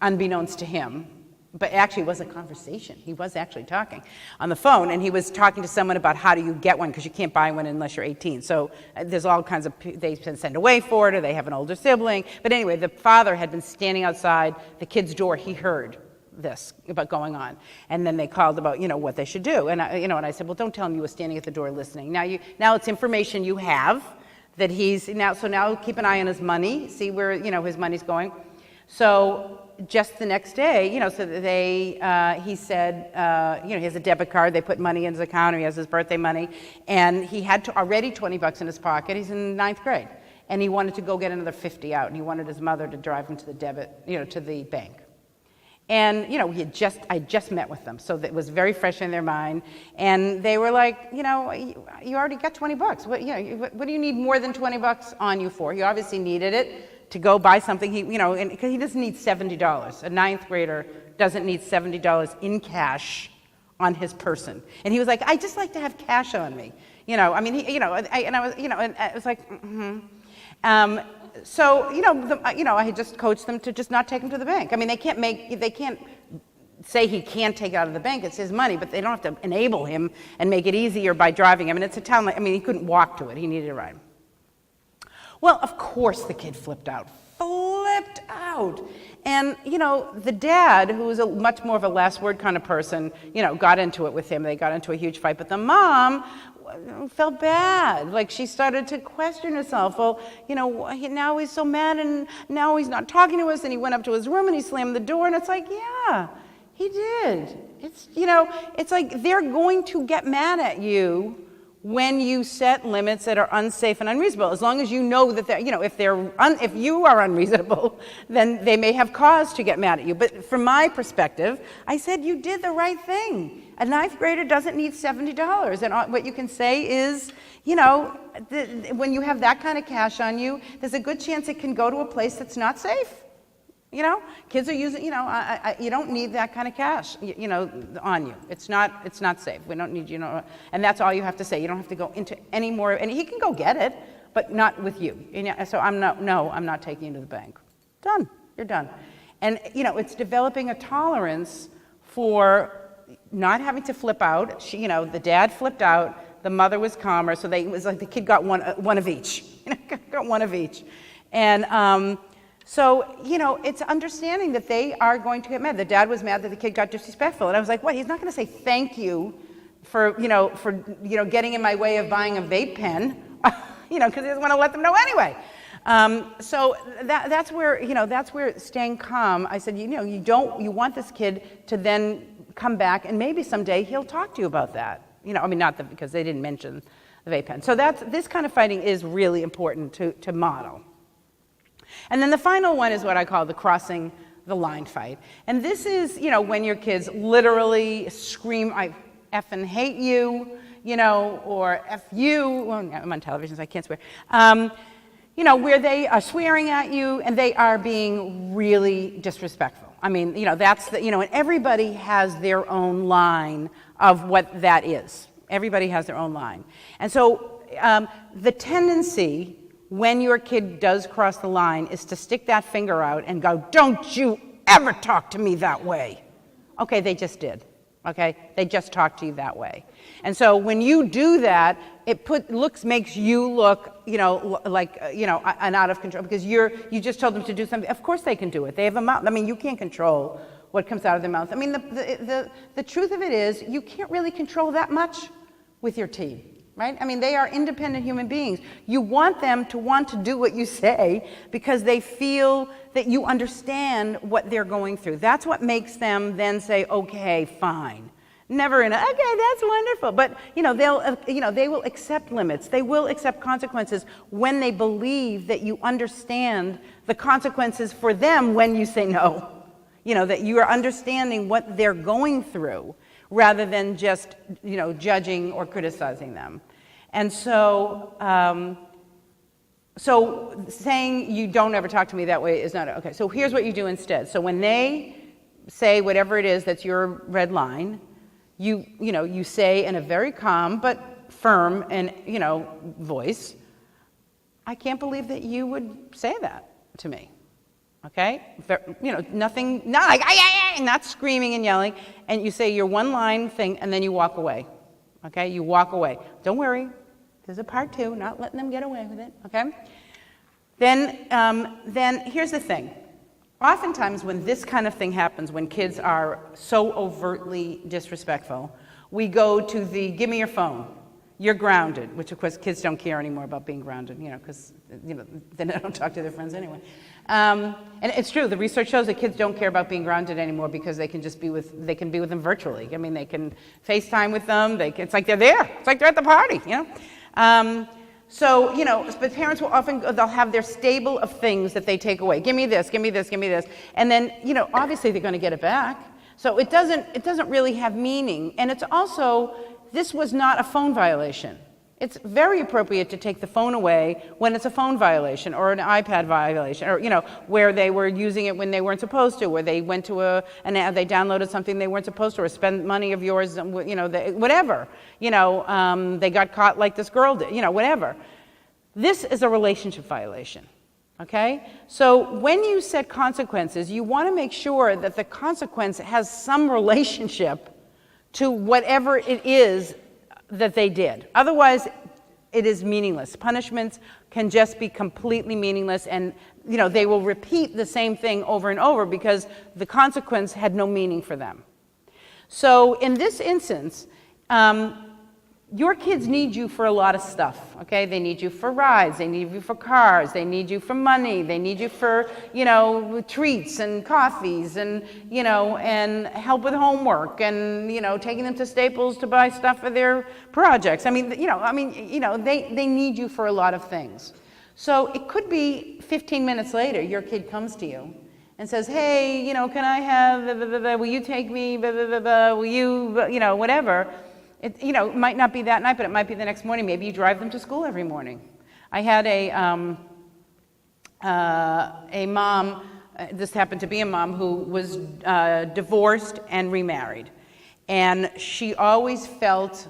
unbeknownst to him, But actually, it was a conversation. He was actually talking on the phone, and he was talking to someone about how do you get one, because you can't buy one unless you're 18. So there's all kinds of, they've been sent away for it, or they have an older sibling. But anyway, the father had been standing outside the kid's door. He heard this about going on, and then they called about, what they should do. And I said, well, don't tell him you were standing at the door listening. Now it's information you have that he's now. So now keep an eye on his money, see where his money's going. So just the next day, so he said, he has a debit card. They put money in his account, or he has his birthday money, and he had already $20 in his pocket. He's in 9th grade, and he wanted to go get another 50 out, and he wanted his mother to drive him to the to the bank. And I just met with them, so that was very fresh in their mind, and they were like, you already got $20. What do you need more than $20 on you for? He obviously needed it to go buy something. Because he doesn't need $70. A 9th grader doesn't need $70 in cash on his person. And he was like, I just like to have cash on me. And I was like, So, I had just coached them to just not take him to the bank. I mean, they can't say he can't take it out of the bank. It's his money, but they don't have to enable him and make it easier by driving him. And it's a town, he couldn't walk to it. He needed a ride. Well, of course the kid flipped out. And, the dad, who was much more of a last word kind of person, got into it with him. They got into a huge fight. But the mom felt bad. Like, she started to question herself. Well, now he's so mad, and now he's not talking to us, and he went up to his room and he slammed the door. And it's like, yeah, he did. It's like they're going to get mad at you when you set limits that are unsafe and unreasonable. As long as you know that if you are unreasonable, then they may have cause to get mad at you. But from my perspective, I said you did the right thing. A 9th grader doesn't need $70. And what you can say is, when you have that kind of cash on you, there's a good chance it can go to a place that's not safe. Kids are using, you don't need that kind of cash, on you. It's not safe. We don't need, and that's all you have to say. You don't have to go into any more, and he can go get it, but not with you. So I'm not taking you to the bank. Done. You're done. And, it's developing a tolerance for not having to flip out. The dad flipped out. The mother was calmer. So it was like the kid got one of each. Got one of each. And, so, it's understanding that they are going to get mad. The dad was mad that the kid got disrespectful. And I was like, what? He's not going to say thank you for getting in my way of buying a vape pen, because he doesn't want to let them know anyway. So that's where staying calm. I said, you want this kid to then come back, and maybe someday he'll talk to you about that. Not because they didn't mention the vape pen. So this kind of fighting is really important to model. And then the final one is what I call the crossing the line fight. And this is, when your kids literally scream, I effing hate you, or F you. Well, I'm on television, so I can't swear. Where they are swearing at you and they are being really disrespectful. That's and everybody has their own line of what that is. Everybody has their own line. And so the tendency when your kid does cross the line is to stick that finger out and go, don't you ever talk to me that way. Okay, they just did. Okay, they just talked to you that way. And so when you do that, it makes you look, like, an out of control, because you just told them to do something. Of course they can do it. They have a mouth. You can't control what comes out of their mouth. The truth of it is, you can't really control that much with your teen. Right? They are independent human beings. You want them to want to do what you say because they feel that you understand what they're going through. That's what makes them then say, okay, fine. Never in a, okay, that's wonderful. But, they will accept limits. They will accept consequences when they believe that you understand the consequences for them when you say no. That you are understanding what they're going through, rather than just, judging or criticizing them. And so, so saying you don't ever talk to me that way is not, okay, so here's what you do instead. So when they say whatever it is that's your red line, you say in a very calm but firm and, voice, I can't believe that you would say that to me. okay? Nothing, not like, not screaming and yelling, and you say your one-line thing, and then you walk away, okay? You walk away. Don't worry, there's a part two, not letting them get away with it, okay? Then here's the thing. Oftentimes when this kind of thing happens, when kids are so overtly disrespectful, we go to the give me your phone, you're grounded, which of course kids don't care anymore about being grounded, because then they don't talk to their friends anyway. And it's true, the research shows that kids don't care about being grounded anymore because they can just be with them virtually. I mean, they can FaceTime with them, it's like they're there, it's like they're at the party, So, but parents will they'll have their stable of things that they take away. Give me this, give me this, give me this. And then, obviously they're going to get it back. So it doesn't really have meaning. And it's also, this was not a phone violation. It's very appropriate to take the phone away when it's a phone violation or an iPad violation, or, where they were using it when they weren't supposed to, where they went to they downloaded something they weren't supposed to, or spend money of yours, whatever. They got caught like this girl did, whatever. This is a relationship violation, okay? So when you set consequences, you want to make sure that the consequence has some relationship to whatever it is that they did. Otherwise, it is meaningless. Punishments can just be completely meaningless, and they will repeat the same thing over and over because the consequence had no meaning for them. So in this instance, your kids need you for a lot of stuff, okay? They need you for rides, they need you for cars, they need you for money, they need you for, treats and coffees and, and help with homework and, taking them to Staples to buy stuff for their projects. They need you for a lot of things. So it could be 15 minutes later, your kid comes to you and says, hey, can I have, will you take me, will you, whatever. It might not be that night, but it might be the next morning. Maybe you drive them to school every morning. I had a mom, this happened to be a mom who was divorced and remarried. And she always felt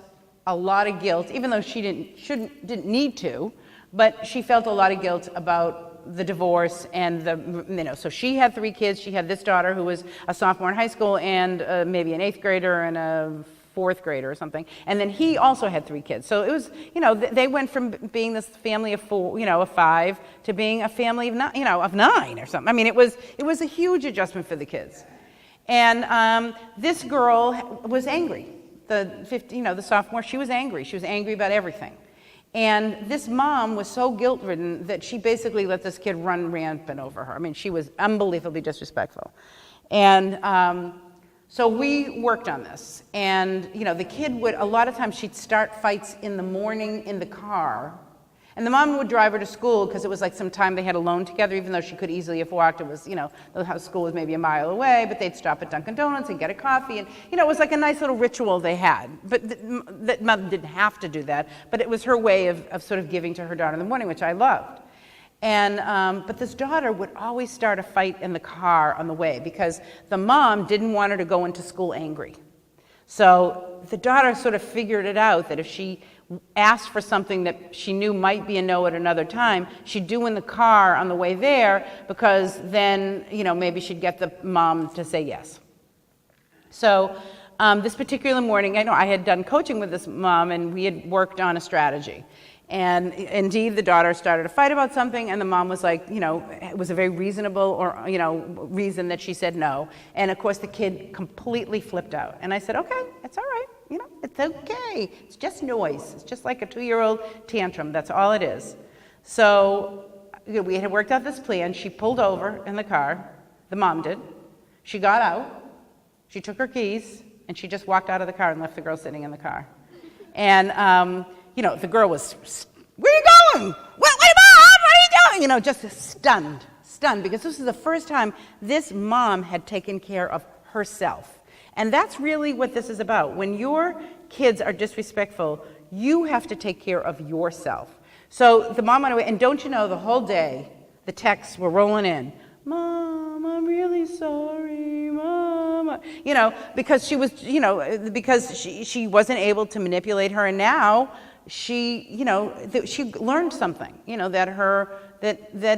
a lot of guilt, even though she didn't need to, but she felt a lot of guilt about the divorce and so she had 3 kids. She had this daughter who was a sophomore in high school and maybe an 8th grader and a 4th grader or something, and then he also had 3 kids. So it was, they went from being this family of 4, of 5, to being a family of 9, of 9 or something. It was a huge adjustment for the kids. And this girl was angry. The sophomore, she was angry. She was angry about everything. And this mom was so guilt-ridden that she basically let this kid run rampant over her. She was unbelievably disrespectful. And so we worked on this, and the kid would, a lot of times she'd start fights in the morning in the car, and the mom would drive her to school because it was like some time they had alone together, even though she could easily have walked. It was, the house school was maybe a mile away, but they'd stop at Dunkin' Donuts and get a coffee, and it was like a nice little ritual they had. But that mom didn't have to do that, but it was her way of sort of giving to her daughter in the morning, which I loved. And, but this daughter would always start a fight in the car on the way because the mom didn't want her to go into school angry. So the daughter sort of figured it out that if she asked for something that she knew might be a no at another time, she'd do in the car on the way there because then, maybe she'd get the mom to say yes. So this particular morning, I had done coaching with this mom and we had worked on a strategy. And indeed, the daughter started a fight about something, and the mom was like, it was a very reasonable reason that she said no. And of course, the kid completely flipped out. And I said, okay, it's all right. It's okay. It's just noise. It's just like a 2-year-old tantrum. That's all it is. So we had worked out this plan. She pulled over in the car. The mom did. She got out. She took her keys, and she just walked out of the car and left the girl sitting in the car. And the girl was, where are you going? What are you doing? Just stunned, because this is the first time this mom had taken care of herself. And that's really what this is about. When your kids are disrespectful, you have to take care of yourself. So the mom went away, and don't you know, the whole day, the texts were rolling in. Mom, I'm really sorry, Mom. Because she was, because she wasn't able to manipulate her, and now, she, she learned something, that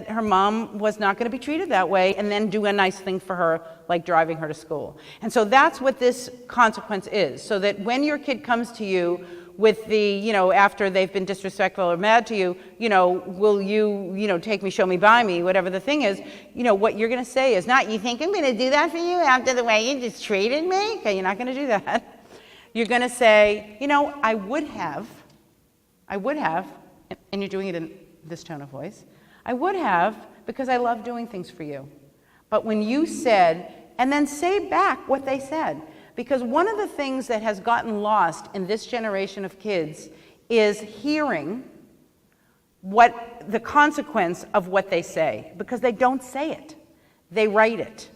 her mom was not going to be treated that way, and then do a nice thing for her, like driving her to school. And so that's what this consequence is, so that when your kid comes to you with the, after they've been disrespectful or mad to you, will you, take me, show me, buy me, whatever the thing is, what you're going to say is not, you think I'm going to do that for you after the way you just treated me? Okay, you're not going to do that. You're going to say, I would have, and you're doing it in this tone of voice, I would have because I love doing things for you. But when you said, and then say back what they said. Because one of the things that has gotten lost in this generation of kids is hearing what the consequence of what they say, because they don't say it. They write it,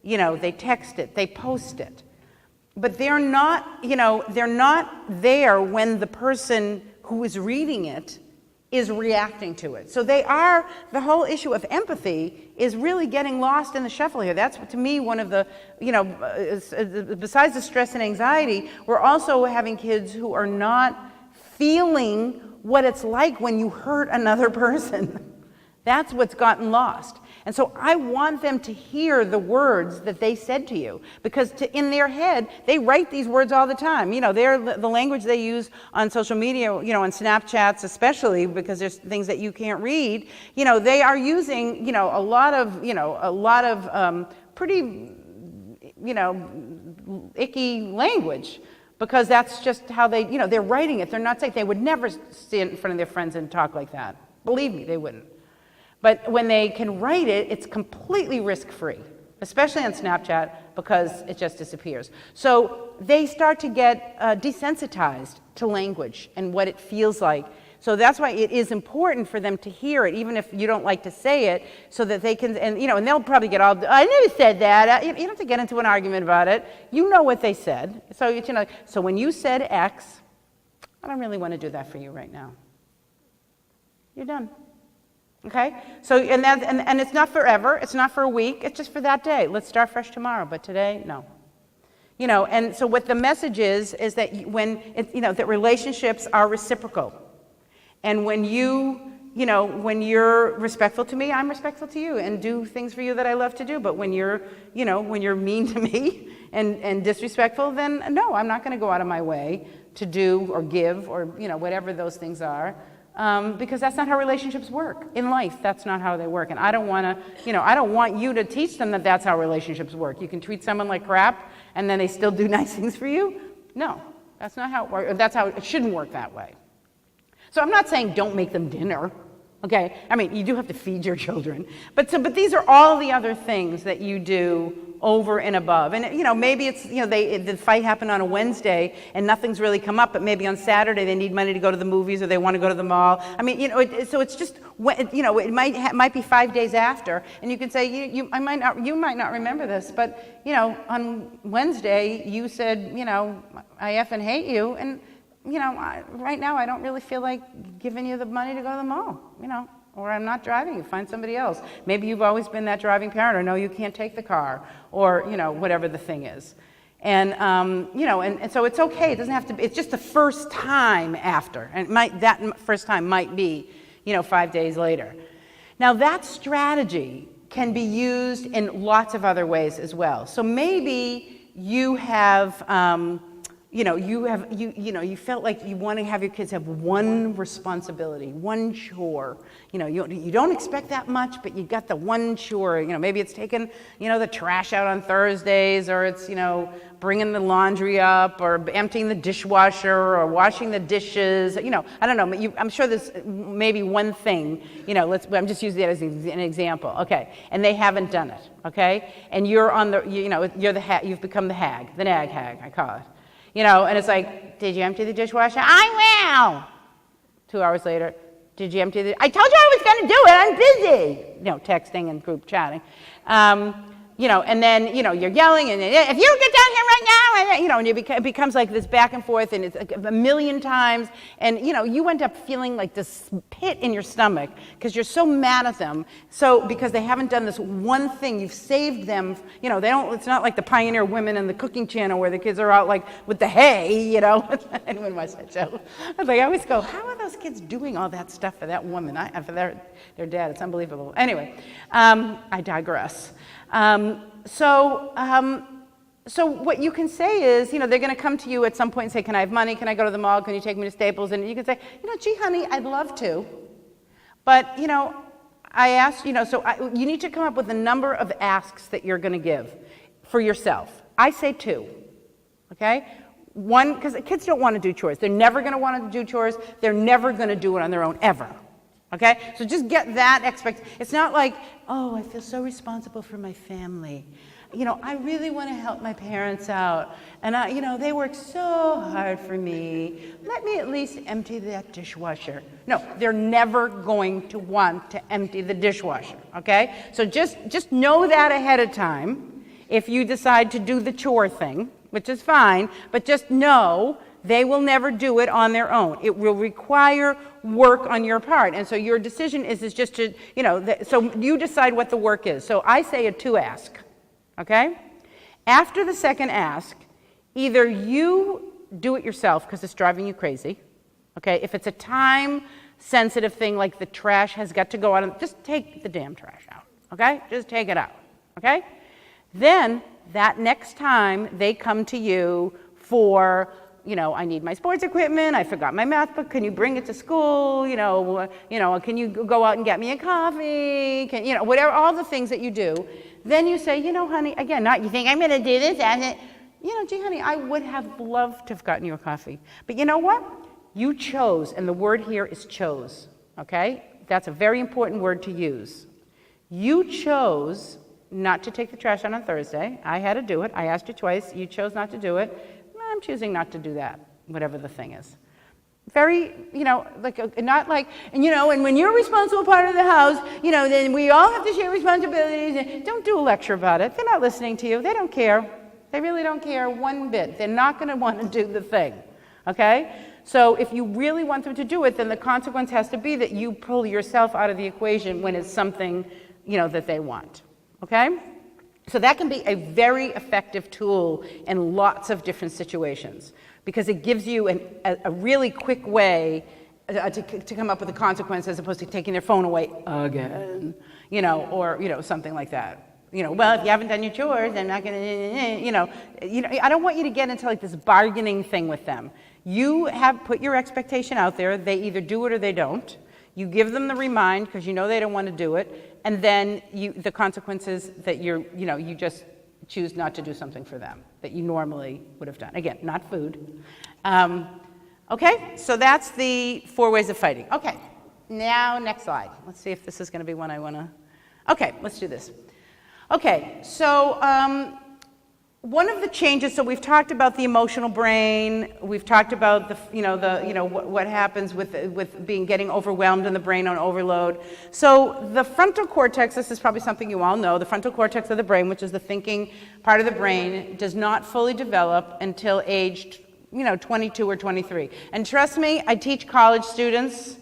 they text it, they post it. But they're not there when the person who is reading it is reacting to it. So the whole issue of empathy is really getting lost in the shuffle here. That's, to me, one of the, besides the stress and anxiety, we're also having kids who are not feeling what it's like when you hurt another person. That's what's gotten lost. And so I want them to hear the words that they said to you, because in their head, they write these words all the time. They're the language they use on social media, on Snapchats especially, because there's things that you can't read. They are using, a lot of pretty, icky language, because that's just how they, they're writing it. They're not saying, they would never stand in front of their friends and talk like that. Believe me, they wouldn't. But when they can write it, it's completely risk-free, especially on Snapchat, because it just disappears. So they start to get desensitized to language and what it feels like. So that's why it is important for them to hear it, even if you don't like to say it, so that they can, and they'll probably get all, I never said that. You don't have to get into an argument about it. You know what they said. So, so when you said X, I don't really want to do that for you right now. You're done. Okay, so and it's not forever. It's not for a week. It's just for that day. Let's start fresh tomorrow. But today, no. And so what the message is that when that relationships are reciprocal, and when when you're respectful to me, I'm respectful to you, and do things for you that I love to do. But when you're mean to me and disrespectful, then no, I'm not going to go out of my way to do or give or whatever those things are. Because that's not how relationships work in life. That's not how they work, and I don't want to. I don't want you to teach them that that's how relationships work. You can treat someone like crap, and then they still do nice things for you. No, that's not how it works. That's how it shouldn't work that way. So I'm not saying don't make them dinner. Okay, I mean, you do have to feed your children, but these are all the other things that you do over and above. And maybe it's the fight happened on a Wednesday and nothing's really come up, but maybe on Saturday they need money to go to the movies or they want to go to the mall. I mean, so it's just it might be 5 days after, and you can say you might not remember this, but on Wednesday you said I effing hate you, and right now I don't really feel like giving you the money to go to the mall, or I'm not driving you, find somebody else. Maybe you've always been that driving parent, or no, you can't take the car, or, whatever the thing is. And, and so it's okay, it doesn't have to be, it's just the first time after, and that first time might be, 5 days later. Now that strategy can be used in lots of other ways as well. So maybe you have, you felt like you want to have your kids have one responsibility, one chore. You don't expect that much, but you got the one chore. Maybe it's taking, the trash out on Thursdays, or it's, bringing the laundry up, or emptying the dishwasher, or washing the dishes. I don't know. I'm sure there's maybe one thing. I'm just using that as an example. Okay, and they haven't done it. Okay, and you're on the, you're the you've become the hag, the nag hag, I call it. And it's like, did you empty the dishwasher? I will. 2 hours later, did you empty the, I told you I was going to do it, I'm busy. Texting and group chatting. and then, you're yelling, and if you don't get down here right now, and it becomes like this back and forth, and it's like a million times, and, you end up feeling like this pit in your stomach because you're so mad at them. So, because they haven't done this one thing, you've saved them, it's not like the Pioneer Women and the Cooking Channel where the kids are out like with the hay, Anyone watch that show? I always go, how are those kids doing all that stuff for that woman, for their dad? It's unbelievable. Anyway, I digress. So what you can say is, they're going to come to you at some point and say, can I have money? Can I go to the mall? Can you take me to Staples? And you can say, gee, honey, I'd love to. But, I asked, you need to come up with a number of asks that you're going to give for yourself. I say 2, okay? 1, because kids don't want to do chores. They're never going to want to do chores. They're never going to do it on their own, ever. Okay? So just get that expectation. It's not like, oh, I feel so responsible for my family. I really want to help my parents out. And, they work so hard for me. Let me at least empty that dishwasher. No, they're never going to want to empty the dishwasher. Okay? So just know that ahead of time. If you decide to do the chore thing, which is fine, but just know they will never do it on their own. It will require work on your part. And so your decision is just to, so you decide what the work is. So I say a 2 ask, okay? After the second ask, either you do it yourself because it's driving you crazy, okay? If it's a time-sensitive thing like the trash has got to go out, just take the damn trash out, okay? Just take it out, okay? Then that next time they come to you for, I need my sports equipment, I forgot my math book, can you bring it to school, can you go out and get me a coffee, whatever, all the things that you do. Then you say, honey, again, not you think I'm going to do this, and gee, honey, I would have loved to have gotten you a coffee. But you know what? You chose, and the word here is chose, okay? That's a very important word to use. You chose not to take the trash out on Thursday. I had to do it. I asked you twice. You chose not to do it. I'm choosing not to do that, whatever the thing is. Very, not like, and when you're a responsible part of the house, then we all have to share responsibilities. And don't do a lecture about it. They're not listening to you. They don't care. They really don't care one bit. They're not going to want to do the thing, okay? So if you really want them to do it, then the consequence has to be that you pull yourself out of the equation when it's something, that they want, okay? So that can be a very effective tool in lots of different situations because it gives you a really quick way to come up with a consequence as opposed to taking their phone away again, or, something like that. Well, if you haven't done your chores, I'm not going to, I don't want you to get into like this bargaining thing with them. You have put your expectation out there. They either do it or they don't. You give them the remind because they don't want to do it. And then the consequences that you just choose not to do something for them that you normally would have done. Again, not food. Okay, so that's the 4 ways of fighting. Okay, now next slide. Let's see if this is going to be one I want to. Okay, let's do this. Okay, so one of the changes. So we've talked about the emotional brain. We've talked about what happens with getting overwhelmed in the brain on overload. So the frontal cortex. This is probably something you all know. The frontal cortex of the brain, which is the thinking part of the brain, does not fully develop until aged 22 or 23. And trust me, I teach college students.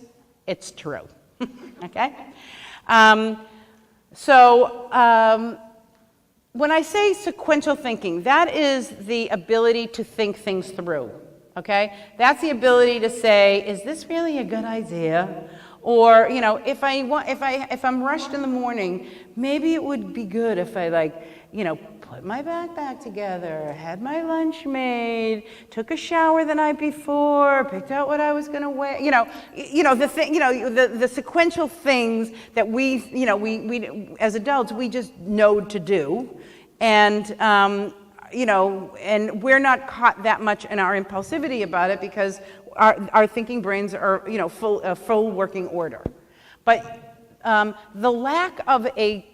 It's true. Okay. When I say sequential thinking, that is the ability to think things through, okay? That's the ability to say, is this really a good idea? Or, if I'm rushed in the morning, maybe it would be good if I put my backpack together, had my lunch made, took a shower the night before, picked out what I was going to wear. The sequential things that we as adults we just know to do, and and we're not caught that much in our impulsivity about it because our thinking brains are full working order. But the lack of it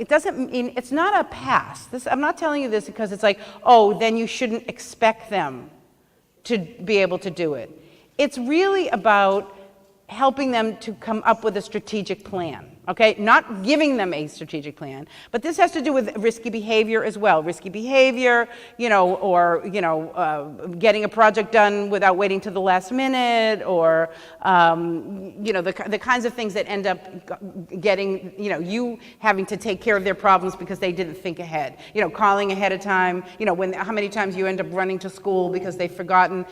doesn't mean, it's not a pass. I'm not telling you this because it's like, oh, then you shouldn't expect them to be able to do it. It's really about helping them to come up with a strategic plan. okay? Not giving them a strategic plan, but this has to do with risky behavior as well. Risky behavior, or, getting a project done without waiting to the last minute, or, the kinds of things that end up getting, you having to take care of their problems because they didn't think ahead. Calling ahead of time, how many times you end up running to school because they've forgotten,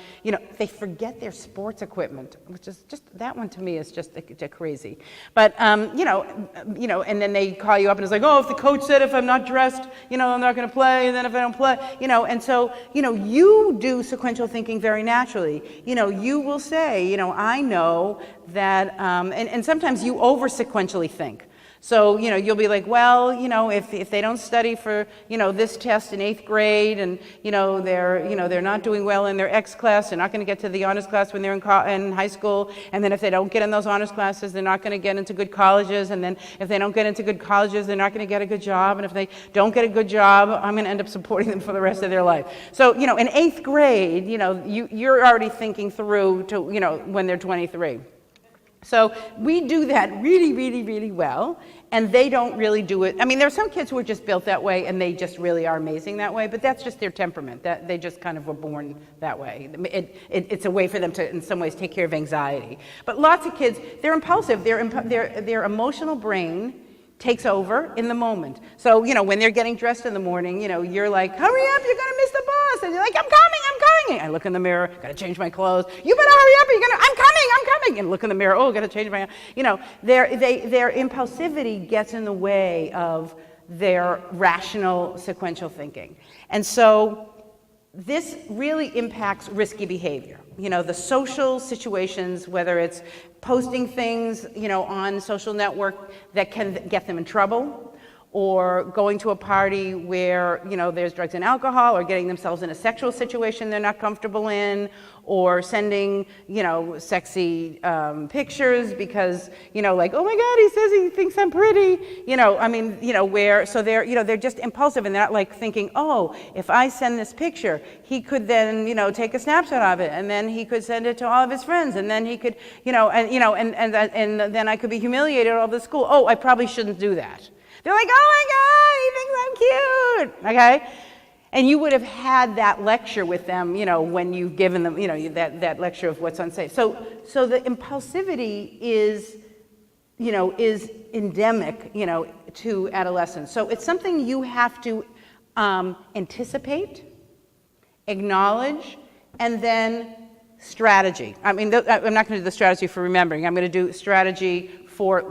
they forget their sports equipment, which is just, that one to me is just crazy. But, and then they call you up and it's like, oh, if the coach said if I'm not dressed, I'm not going to play, and then if I don't play, and so, you do sequential thinking very naturally. You will say, I know that, and sometimes you over-sequentially think. So, you'll be like, well, if they don't study for, this test in 8th grade and, they're not doing well in their X class, they're not going to get to the honors class when they're in high school. And then if they don't get in those honors classes, they're not going to get into good colleges. And then if they don't get into good colleges, they're not going to get a good job. And if they don't get a good job, I'm going to end up supporting them for the rest of their life. So, in 8th grade, you're already thinking through to, when they're 23. So we do that really, really, really well, and they don't really do it. I mean, there are some kids who are just built that way, and they just really are amazing that way, but that's just their temperament. That they just kind of were born that way. It's a way for them to, in some ways, take care of anxiety. But lots of kids, they're impulsive. Their emotional brain takes over in the moment. So, when they're getting dressed in the morning, you're like, hurry up, you're gonna miss the bus. And you're like, I'm coming. I look in the mirror, gotta change my clothes. You better hurry up, I'm coming. And look in the mirror, oh, gotta change my, their impulsivity gets in the way of their rational sequential thinking. And so this really impacts risky behavior. The social situations, whether it's posting things, on social network that can get them in trouble, or going to a party where, there's drugs and alcohol, or getting themselves in a sexual situation they're not comfortable in, or sending, sexy pictures because, like, oh my God, he says he thinks I'm pretty, so they're just impulsive, and they're not like thinking, oh, if I send this picture, he could then, take a snapshot of it, and then he could send it to all of his friends, and then he could, and then I could be humiliated all the school. Oh, I probably shouldn't do that. They're like, oh my God, he thinks I'm cute, okay? And you would have had that lecture with them, when you've given them, that lecture of what's unsafe. So the impulsivity is endemic, to adolescents. So it's something you have to anticipate, acknowledge, and then strategy. I mean, I'm not going to do the strategy for remembering. I'm going to do strategy for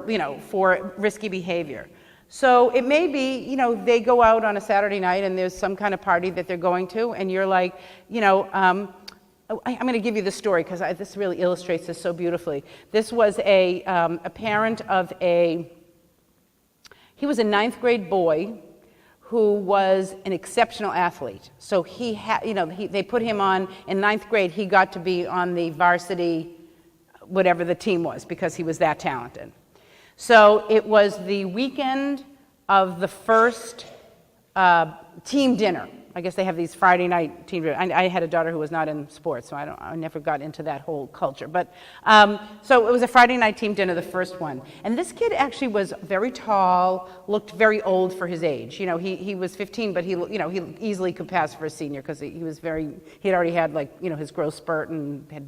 risky behavior. So it may be, they go out on a Saturday night and there's some kind of party that they're going to, and you're like, I'm going to give you the story because this really illustrates this so beautifully. This was a parent of he was a 9th grade boy who was an exceptional athlete. So he had, they put him on, in 9th grade, he got to be on the varsity, whatever the team was, because he was that talented. So it was the weekend of the first team dinner. I guess they have these Friday night team dinners. I had a daughter who was not in sports, so I never got into that whole culture. But so it was a Friday night team dinner, the first one. And this kid actually was very tall, looked very old for his age. He was 15, but he easily could pass for a senior because he had already had his growth spurt and had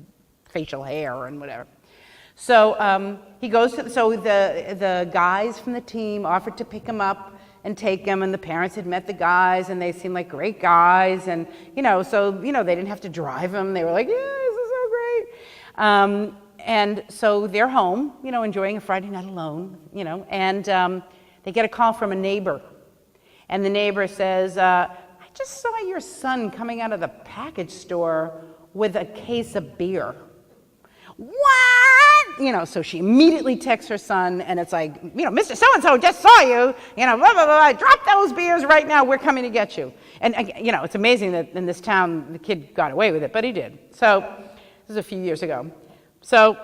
facial hair and whatever. So he goes to, so the guys from the team offered to pick him up and take him, and the parents had met the guys, and they seemed like great guys, and so they didn't have to drive him. They were like, yeah, this is so great. And so they're home, enjoying a Friday night alone, and they get a call from a neighbor, and the neighbor says, I just saw your son coming out of the package store with a case of beer. What? So she immediately texts her son, and it's like, Mr. So-and-so just saw you, blah, blah, blah, drop those beers right now, we're coming to get you. And, it's amazing that in this town, the kid got away with it, but he did. So this is a few years ago. So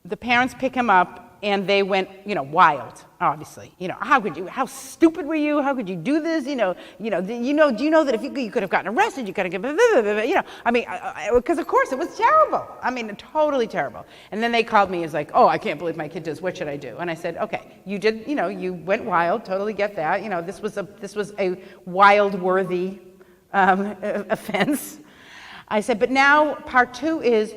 the parents pick him up, and they went, wild, obviously. How stupid were you? How could you do this? Do you know that if you could have gotten arrested, you could have because of course it was terrible. Totally terrible. And then they called me as like, oh, I can't believe my kid does, what should I do? And I said, okay, you did, you went wild, totally get that. This was a wild-worthy offense. I said, but now part 2 is,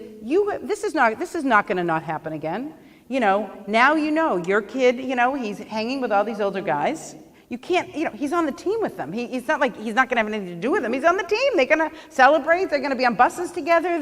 this is not going to not happen again. Now your kid, he's hanging with all these older guys. You can't, he's on the team with them. He's not like he's not going to have anything to do with them. He's on the team. They're going to celebrate. They're going to be on buses together.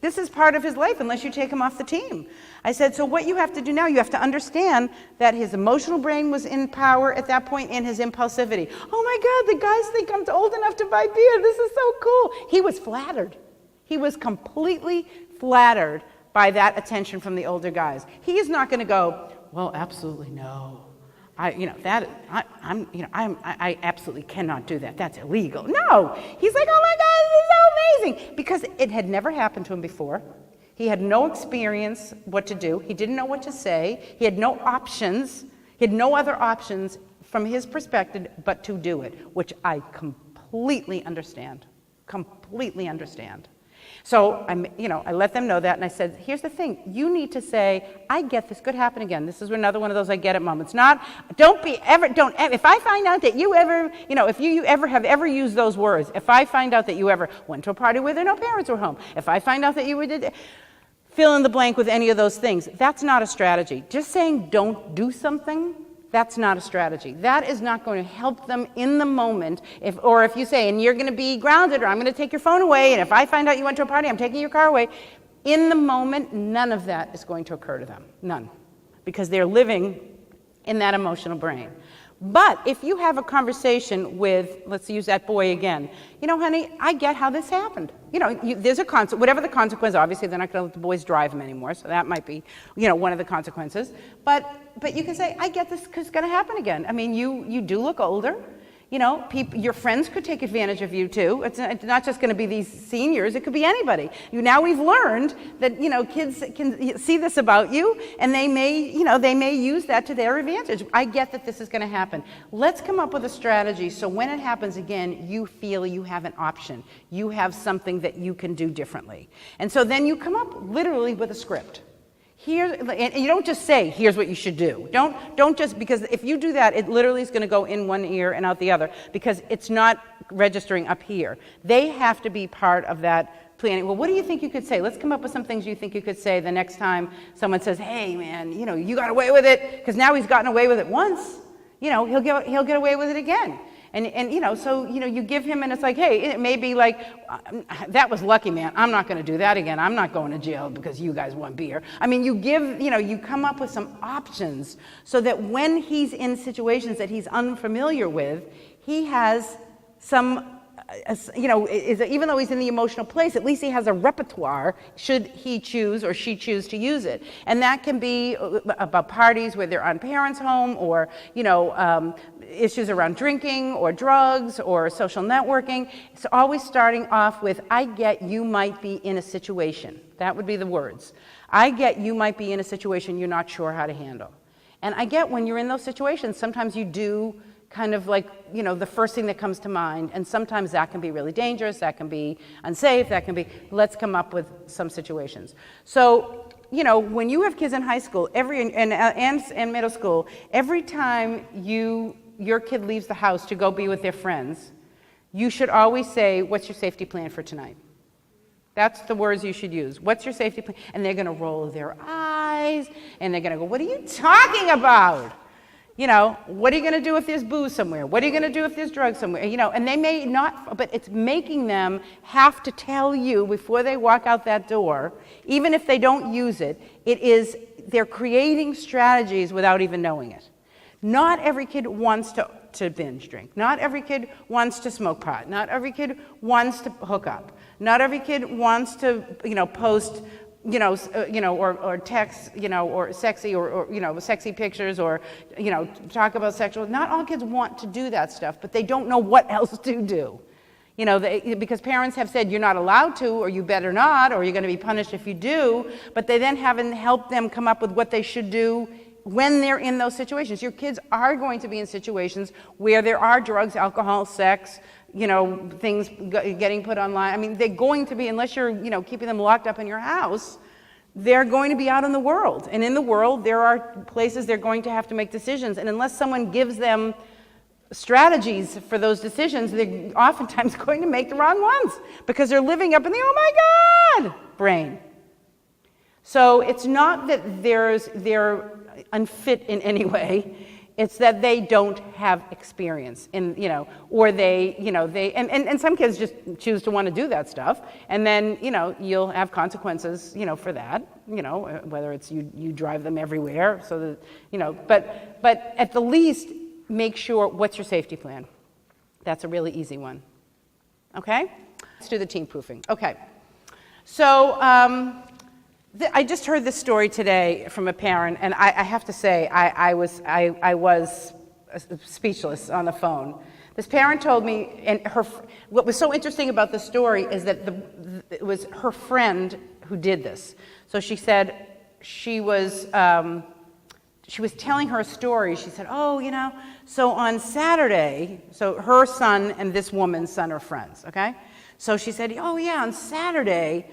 This is part of his life unless you take him off the team. I said, so what you have to do now, you have to understand that his emotional brain was in power at that point and his impulsivity. Oh my God, the guys think I'm old enough to buy beer. This is so cool. He was flattered. He was completely flattered by that attention from the older guys. He is not going to go, well, absolutely no. I absolutely cannot do that. That's illegal. No, he's like, oh my God, this is so amazing, because it had never happened to him before. He had no experience what to do. He didn't know what to say. He had no options. He had no other options from his perspective but to do it, which I completely understand. Completely understand. So I let them know that, and I said, here's the thing. You need to say, I get this could happen again. This is another one of those I get it moments. If I find out that you ever, if you ever have ever used those words, if I find out that you ever went to a party where no parents were home, if I find out that you did fill in the blank with any of those things, that's not a strategy. Just saying don't do something, that's not a strategy. That is not going to help them in the moment. If you say, and you're going to be grounded, or I'm going to take your phone away, and if I find out you went to a party, I'm taking your car away. In the moment, none of that is going to occur to them. None. Because they're living in that emotional brain. But if you have a conversation with, let's use that boy again, honey, I get how this happened. There's a whatever the consequence, obviously they're not going to let the boys drive them anymore, so that might be, one of the consequences. But you can say, I get this because it's going to happen again. You do look older. Your friends could take advantage of you too. It's not just going to be these seniors. It could be anybody. Now we've learned that kids can see this about you, and they may use that to their advantage. I get that this is going to happen. Let's come up with a strategy so when it happens again, you feel you have an option. You have something that you can do differently. And so then you come up literally with a script. And you don't just say, here's what you should do. Don't just, because if you do that, it literally is going to go in one ear and out the other, because it's not registering up here. They have to be part of that planning. Well, what do you think you could say? Let's come up with some things you think you could say the next time someone says, hey man, you got away with it, because now he's gotten away with it once. He'll get away with it again. And so you give him, and it's like, hey, it may be like, that was lucky, man. I'm not going to do that again. I'm not going to jail because you guys want beer. You come up with some options so that when he's in situations that he's unfamiliar with, he has some, even though he's in the emotional place, at least he has a repertoire should he choose or she choose to use it. And that can be about parties where they're on parents' home, or, issues around drinking or drugs or social networking. It's always starting off with, I get you might be in a situation. That would be the words. I get you might be in a situation you're not sure how to handle. And I get when you're in those situations, sometimes you do kind of like, the first thing that comes to mind, and sometimes that can be really dangerous, that can be unsafe, that can be, let's come up with some situations. So, when you have kids in high school, and middle school, every time your kid leaves the house to go be with their friends, you should always say, what's your safety plan for tonight? That's the words you should use. What's your safety plan? And they're going to roll their eyes, and they're going to go, what are you talking about? What are you going to do if there's booze somewhere? What are you going to do if there's drugs somewhere? And they may not, but it's making them have to tell you before they walk out that door, even if they don't use it, they're creating strategies without even knowing it. Not every kid wants to binge drink. Not every kid wants to smoke pot. Not every kid wants to hook up. Not every kid wants to, post, or text, or sexy, or sexy pictures, or, talk about sexual. Not all kids want to do that stuff, but they don't know what else to do. You know, because parents have said you're not allowed to, or you better not, or you're going to be punished if you do, but they then haven't helped them come up with what they should do when they're in those situations. Your kids are going to be in situations where there are drugs, alcohol, sex, you know, things getting put online. I mean, they're going to be, unless you're, you know, keeping them locked up in your house, they're going to be out in the world. And in the world, there are places they're going to have to make decisions. And unless someone gives them strategies for those decisions, they're oftentimes going to make the wrong ones because they're living up in the, oh my God, brain. So it's not that they're unfit in any way. It's that they don't have experience in, you know, or they, you know, and some kids just choose to want to do that stuff. And then, you know, you'll have consequences, you know, for that, you know, whether it's you drive them everywhere so that, you know, but at the least, make sure, what's your safety plan? That's a really easy one. Okay? Let's do the teen proofing. Okay. So I just heard this story today from a parent, and I have to say, I was speechless on the phone. This parent told me, and what was so interesting about the story is that it was her friend who did this. So she said she was telling her a story. She said, oh, you know, so on Saturday, so her son and this woman's son are friends, okay? So she said, oh yeah, on Saturday,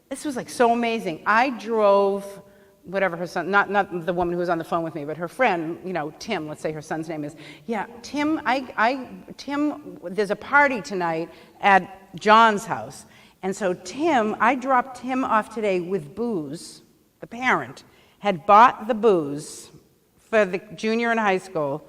this was like so amazing. I drove, whatever her son, not the woman who was on the phone with me, but her friend, you know, Tim, let's say her son's name is. Yeah, Tim, Tim, there's a party tonight at John's house. And so Tim, I dropped Tim off today with booze. The parent had bought the booze for the junior in high school,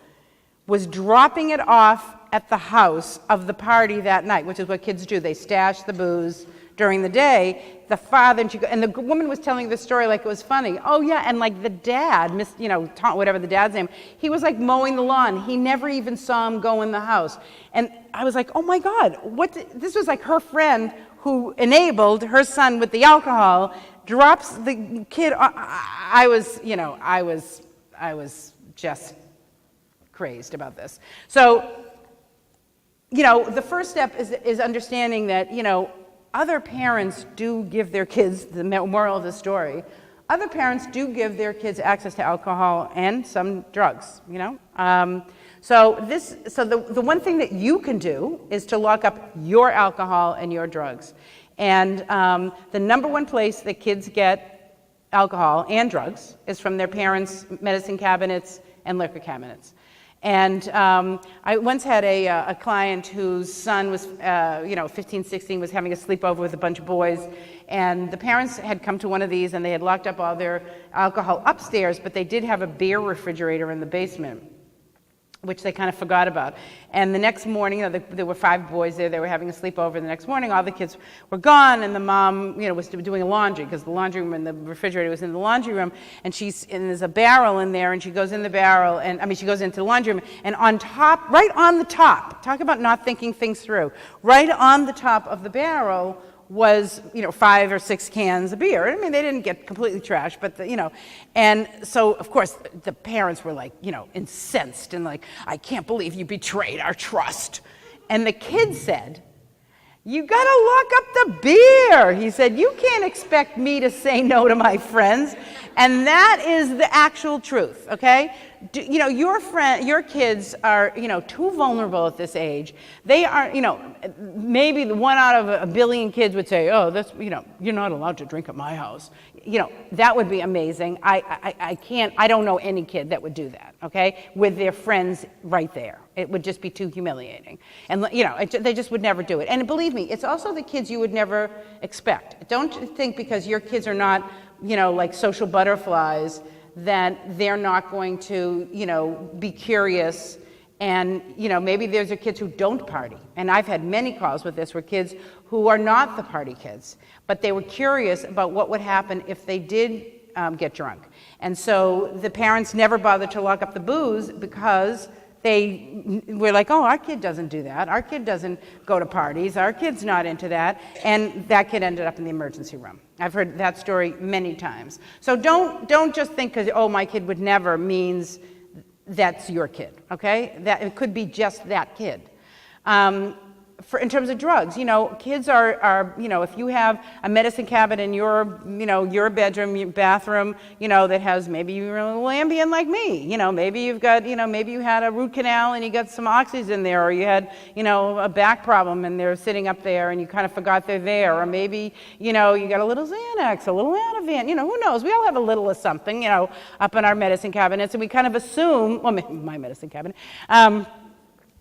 was dropping it off at the house of the party that night, which is what kids do. They stash the booze during the day. The father, and the woman was telling the story like it was funny. Oh yeah, and like the dad, you know, whatever the dad's name, he was like mowing the lawn. He never even saw him go in the house. And I was like, oh my God, this was like her friend who enabled her son with the alcohol, drops the kid. I was just crazed about this. So, you know, the first step is understanding that, you know, other parents do give their kids, the moral of the story, other parents do give their kids access to alcohol and some drugs, you know. So the one thing that you can do is to lock up your alcohol and your drugs. And the number one place that kids get alcohol and drugs is from their parents' medicine cabinets and liquor cabinets. And I once had a client whose son was, 15, 16, was having a sleepover with a bunch of boys. And the parents had come to one of these and they had locked up all their alcohol upstairs, but they did have a beer refrigerator in the basement, which they kind of forgot about. And the next morning, there were 5 boys there, they were having a sleepover. The next morning, all the kids were gone, and the mom, you know, was doing laundry, because the laundry room and the refrigerator was in the laundry room, and there's a barrel in there, and she goes in the barrel, she goes into the laundry room, and on top, right on the top, talk about not thinking things through, right on the top of the barrel was, 5 or 6 cans of beer. I mean, they didn't get completely trashed, but, and so, of course, the parents were like, incensed and like, I can't believe you betrayed our trust. And the kid said, you gotta lock up the beer. He said, you can't expect me to say no to my friends. And that is the actual truth, okay? Your kids are, too vulnerable at this age. They are, maybe the 1 out of a billion kids would say, oh, that's, you're not allowed to drink at my house. That would be amazing. I don't know any kid that would do that, okay, with their friends right there. It would just be too humiliating. And, they just would never do it. And believe me, it's also the kids you would never expect. Don't think because your kids are not, like social butterflies, that they're not going to, be curious. And, maybe there's kids who don't party. And I've had many calls with this where kids who are not the party kids, but they were curious about what would happen if they did get drunk. And so the parents never bothered to lock up the booze because they were like, oh, our kid doesn't do that. Our kid doesn't go to parties. Our kid's not into that. And that kid ended up in the emergency room. I've heard that story many times. So don't just think because, oh, my kid would never means that's your kid, okay? That it could be just that kid. in terms of drugs, kids are, if you have a medicine cabinet in your bedroom, your bathroom, that has maybe you're a little Ambien like me, maybe you've got, maybe you had a root canal and you got some oxys in there, or you had, a back problem and they're sitting up there and you kind of forgot they're there, or maybe, you got a little Xanax, a little Ativan, who knows? We all have a little of something, up in our medicine cabinets, and we kind of assume, well, my medicine cabinet,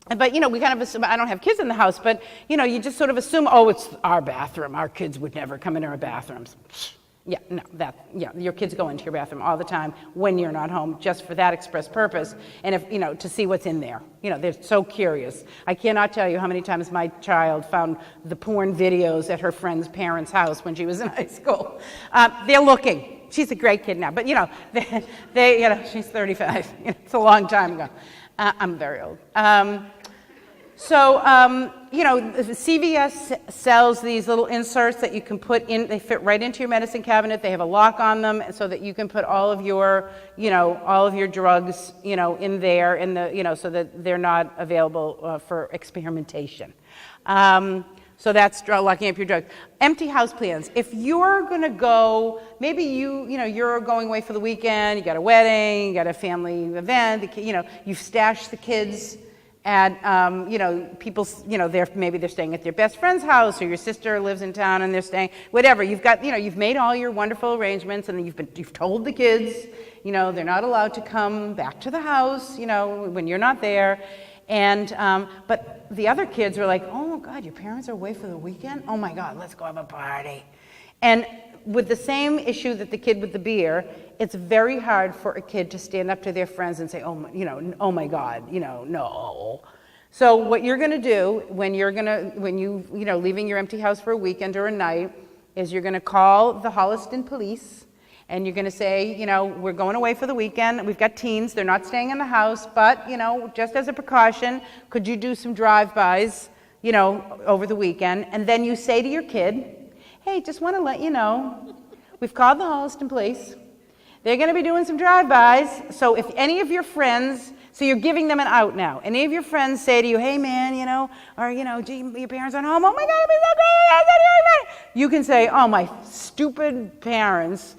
but, we kind of assume, I don't have kids in the house, but, you just sort of assume, oh, it's our bathroom. Our kids would never come into our bathrooms. Yeah, no, your kids go into your bathroom all the time when you're not home, just for that express purpose, and if, to see what's in there. They're so curious. I cannot tell you how many times my child found the porn videos at her friend's parents' house when she was in high school. They're looking. She's a great kid now, but, she's 35. It's a long time ago. I'm very old. CVS sells these little inserts that you can put in. They fit right into your medicine cabinet. They have a lock on them so that you can put all of your, all of your drugs, in there, so that they're not available for experimentation. So that's locking up your drugs. Empty house plans. If you're going to go, maybe you're going away for the weekend, you got a wedding, you got a family event, you've stashed the kids at, people's, maybe they're staying at their best friend's house, or your sister lives in town and they're staying, whatever. You've got, you've made all your wonderful arrangements, and you've told the kids, they're not allowed to come back to the house, when you're not there. And, but the other kids are like, oh God, your parents are away for the weekend? Oh my God, let's go have a party. And with the same issue that the kid with the beer, it's very hard for a kid to stand up to their friends and say, oh my God, no. So what you're gonna do when you leaving your empty house for a weekend or a night is you're gonna call the Holliston police, and you're going to say, we're going away for the weekend. We've got teens. They're not staying in the house. But, just as a precaution, could you do some drive-bys, over the weekend? And then you say to your kid, hey, just want to let you know, we've called the Holliston police. They're going to be doing some drive-bys. So if any of your friends, so you're giving them an out now. Any of your friends say to you, hey, man, gee, your parents aren't home. Oh, my God, it'd be so great. You can say, oh, my stupid parents,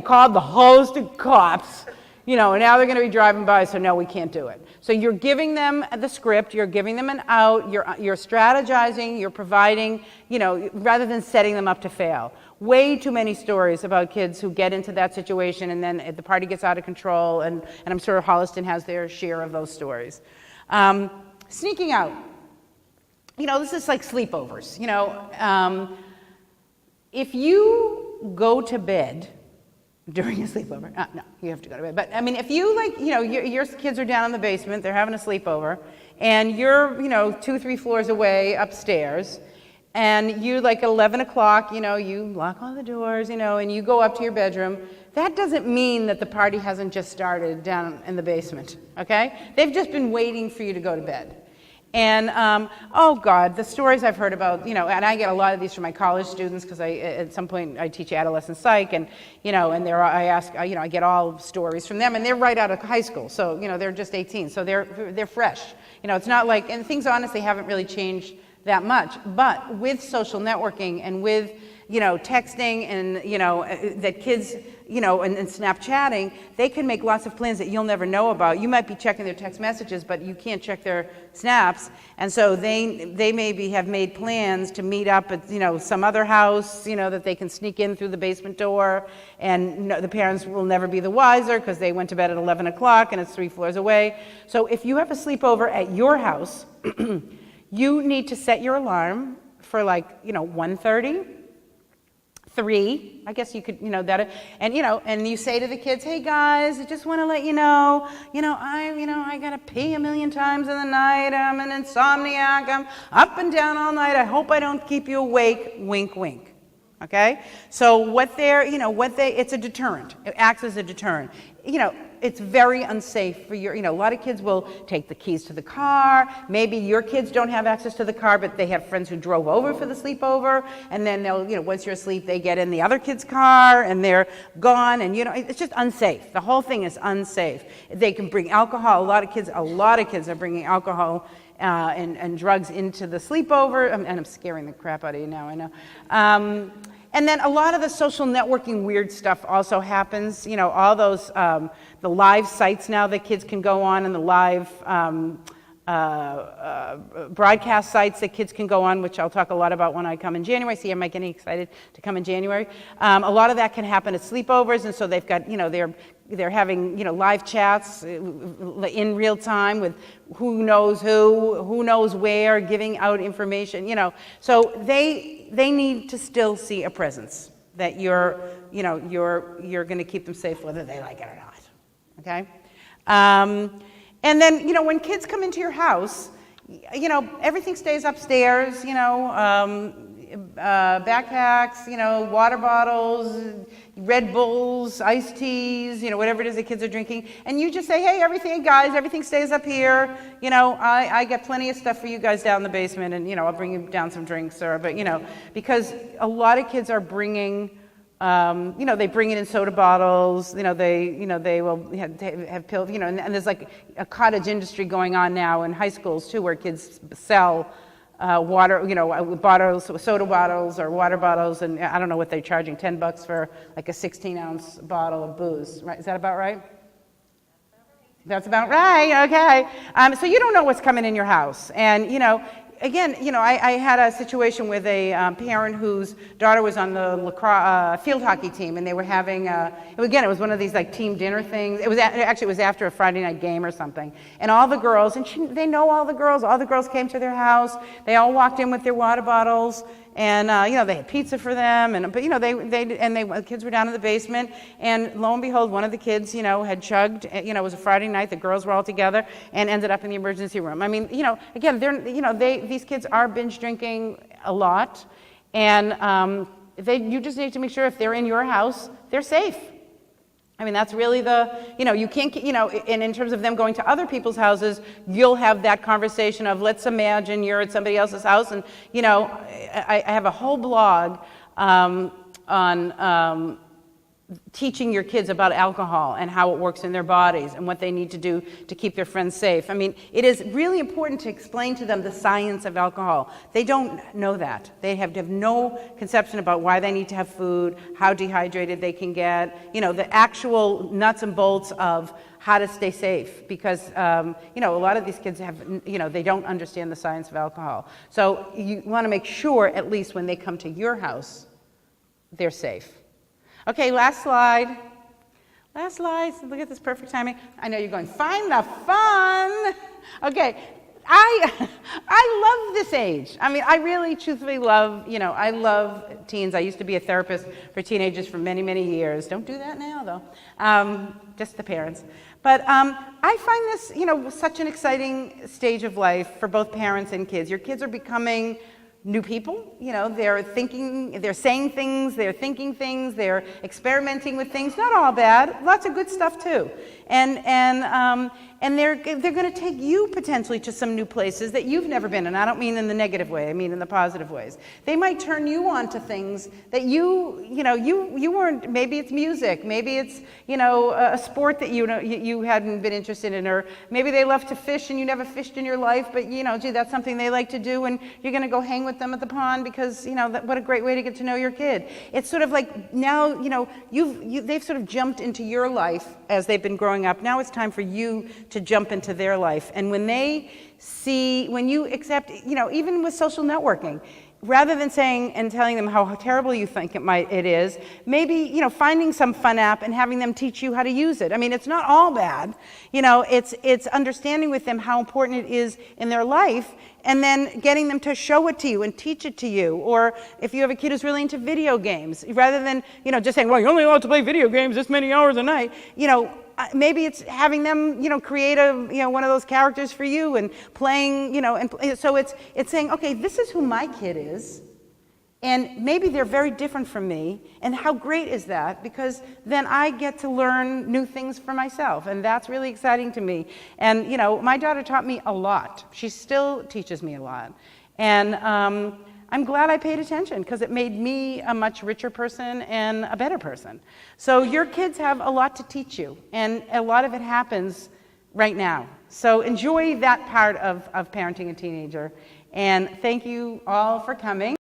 called the Holliston cops, and now they're going to be driving by, so no, we can't do it. So you're giving them the script, you're giving them an out, you're strategizing, you're providing, rather than setting them up to fail. Way too many stories about kids who get into that situation and then the party gets out of control, and I'm sure Holliston has their share of those stories. Sneaking out. This is like sleepovers. If you go to bed during a sleepover, no, you have to go to bed. But I mean, if you your kids are down in the basement, they're having a sleepover, and you're 2-3 floors away upstairs, and you at 11 o'clock, you lock all the doors, and you go up to your bedroom. That doesn't mean that the party hasn't just started down in the basement, okay? They've just been waiting for you to go to bed. And, oh God, the stories I've heard about, and I get a lot of these from my college students, because at some point I teach adolescent psych, and, I get all stories from them, and they're right out of high school, so, they're just 18, so they're fresh. It's not like, and things honestly haven't really changed that much, but with social networking and with, texting and, that kids, and Snapchatting, they can make lots of plans that you'll never know about. You might be checking their text messages, but you can't check their snaps. And so they maybe have made plans to meet up at, some other house, that they can sneak in through the basement door. And the parents will never be the wiser because they went to bed at 11 o'clock and it's 3 floors away. So if you have a sleepover at your house, you need to set your alarm for 1:30. 3, I guess you could, that, and and you say to the kids, hey guys, I just want to let you know, I gotta pee a million times in the night. I'm an insomniac. I'm up and down all night. I hope I don't keep you awake. Wink, wink. Okay. So it's a deterrent. It acts as a deterrent. It's very unsafe for a lot of kids will take the keys to the car. Maybe your kids don't have access to the car, but they have friends who drove over for the sleepover, and then they'll, once you're asleep, they get in the other kid's car and they're gone, and it's just unsafe. The whole thing is unsafe. They can bring alcohol. A lot of kids are bringing alcohol and drugs into the sleepover, and I'm scaring the crap out of you now, I know. And then a lot of the social networking weird stuff also happens, all those, the live sites now that kids can go on, and the live broadcast sites that kids can go on, which I'll talk a lot about when I come in January. See, am I getting excited to come in January? A lot of that can happen at sleepovers, and so they've got, they're having, live chats in real time with who knows who knows where, giving out information, So they need to still see a presence that you're going to keep them safe whether they like it or not, okay? And then, when kids come into your house, everything stays upstairs, backpacks, water bottles, Red Bulls, iced teas, whatever it is the kids are drinking. And you just say, hey, everything stays up here. I got plenty of stuff for you guys down in the basement, and, I'll bring you down some drinks, because a lot of kids are bringing, they bring it in soda bottles, they will have pills, and there's like a cottage industry going on now in high schools too, where kids sell water, bottles, soda bottles or water bottles, and I don't know what they're charging, $10 for like a 16-ounce bottle of booze, right? Is that about right? That's about right, okay. So you don't know what's coming in your house, and again, I had a situation with a parent whose daughter was on the lacrosse field hockey team, and they were having, it was one of these like team dinner things. It was after a Friday night game or something, and all the girls, and they know all the girls came to their house. They all walked in with their water bottles, and they had pizza for them, but the kids were down in the basement, and lo and behold, one of the kids, had chugged. It was a Friday night. The girls were all together and ended up in the emergency room. I mean, again, these kids are binge drinking a lot, and you just need to make sure if they're in your house, they're safe. I mean, that's really you can't, and in terms of them going to other people's houses, you'll have that conversation of, let's imagine you're at somebody else's house, and, I have a whole blog on teaching your kids about alcohol and how it works in their bodies and what they need to do to keep their friends safe. I mean, it is really important to explain to them the science of alcohol. They don't know that. They have no conception about why they need to have food, how dehydrated they can get, the actual nuts and bolts of how to stay safe, because a lot of these kids have, they don't understand the science of alcohol. So you want to make sure, at least when they come to your house, they're safe. Okay, last slide. Look at this perfect timing. I know you're going, find the fun. Okay, I love this age. I mean, I really truthfully love, I love teens. I used to be a therapist for teenagers for many, many years. Don't do that now, though, just the parents. But I find this, such an exciting stage of life for both parents and kids. Your kids are becoming new people, they're thinking, they're saying things, they're thinking things, they're experimenting with things. Not all bad, lots of good stuff too. And they're going to take you potentially to some new places that you've never been. And I don't mean in the negative way, I mean in the positive ways. They might turn you on to things that you weren't. Maybe it's music, maybe it's a sport that you hadn't been interested in, or maybe they love to fish and you never fished in your life, but gee, that's something they like to do, and you're going to go hang with them at the pond because what a great way to get to know your kid. It's sort of like now they've sort of jumped into your life as they've been growing up. Now it's time for you to jump into their life. And when you accept, even with social networking, rather than saying and telling them how terrible you think it is, maybe, finding some fun app and having them teach you how to use it. I mean, it's not all bad. It's understanding with them how important it is in their life, and then getting them to show it to you and teach it to you. Or if you have a kid who's really into video games, rather than, just saying, well, you're only allowed to play video games this many hours a night, maybe it's having them, create one of those characters for you and playing, so it's saying, okay, this is who my kid is, and maybe they're very different from me, and how great is that? Because then I get to learn new things for myself, and that's really exciting to me. And, my daughter taught me a lot. She still teaches me a lot. And I'm glad I paid attention, because it made me a much richer person and a better person. So your kids have a lot to teach you, and a lot of it happens right now. So enjoy that part of parenting a teenager. And thank you all for coming.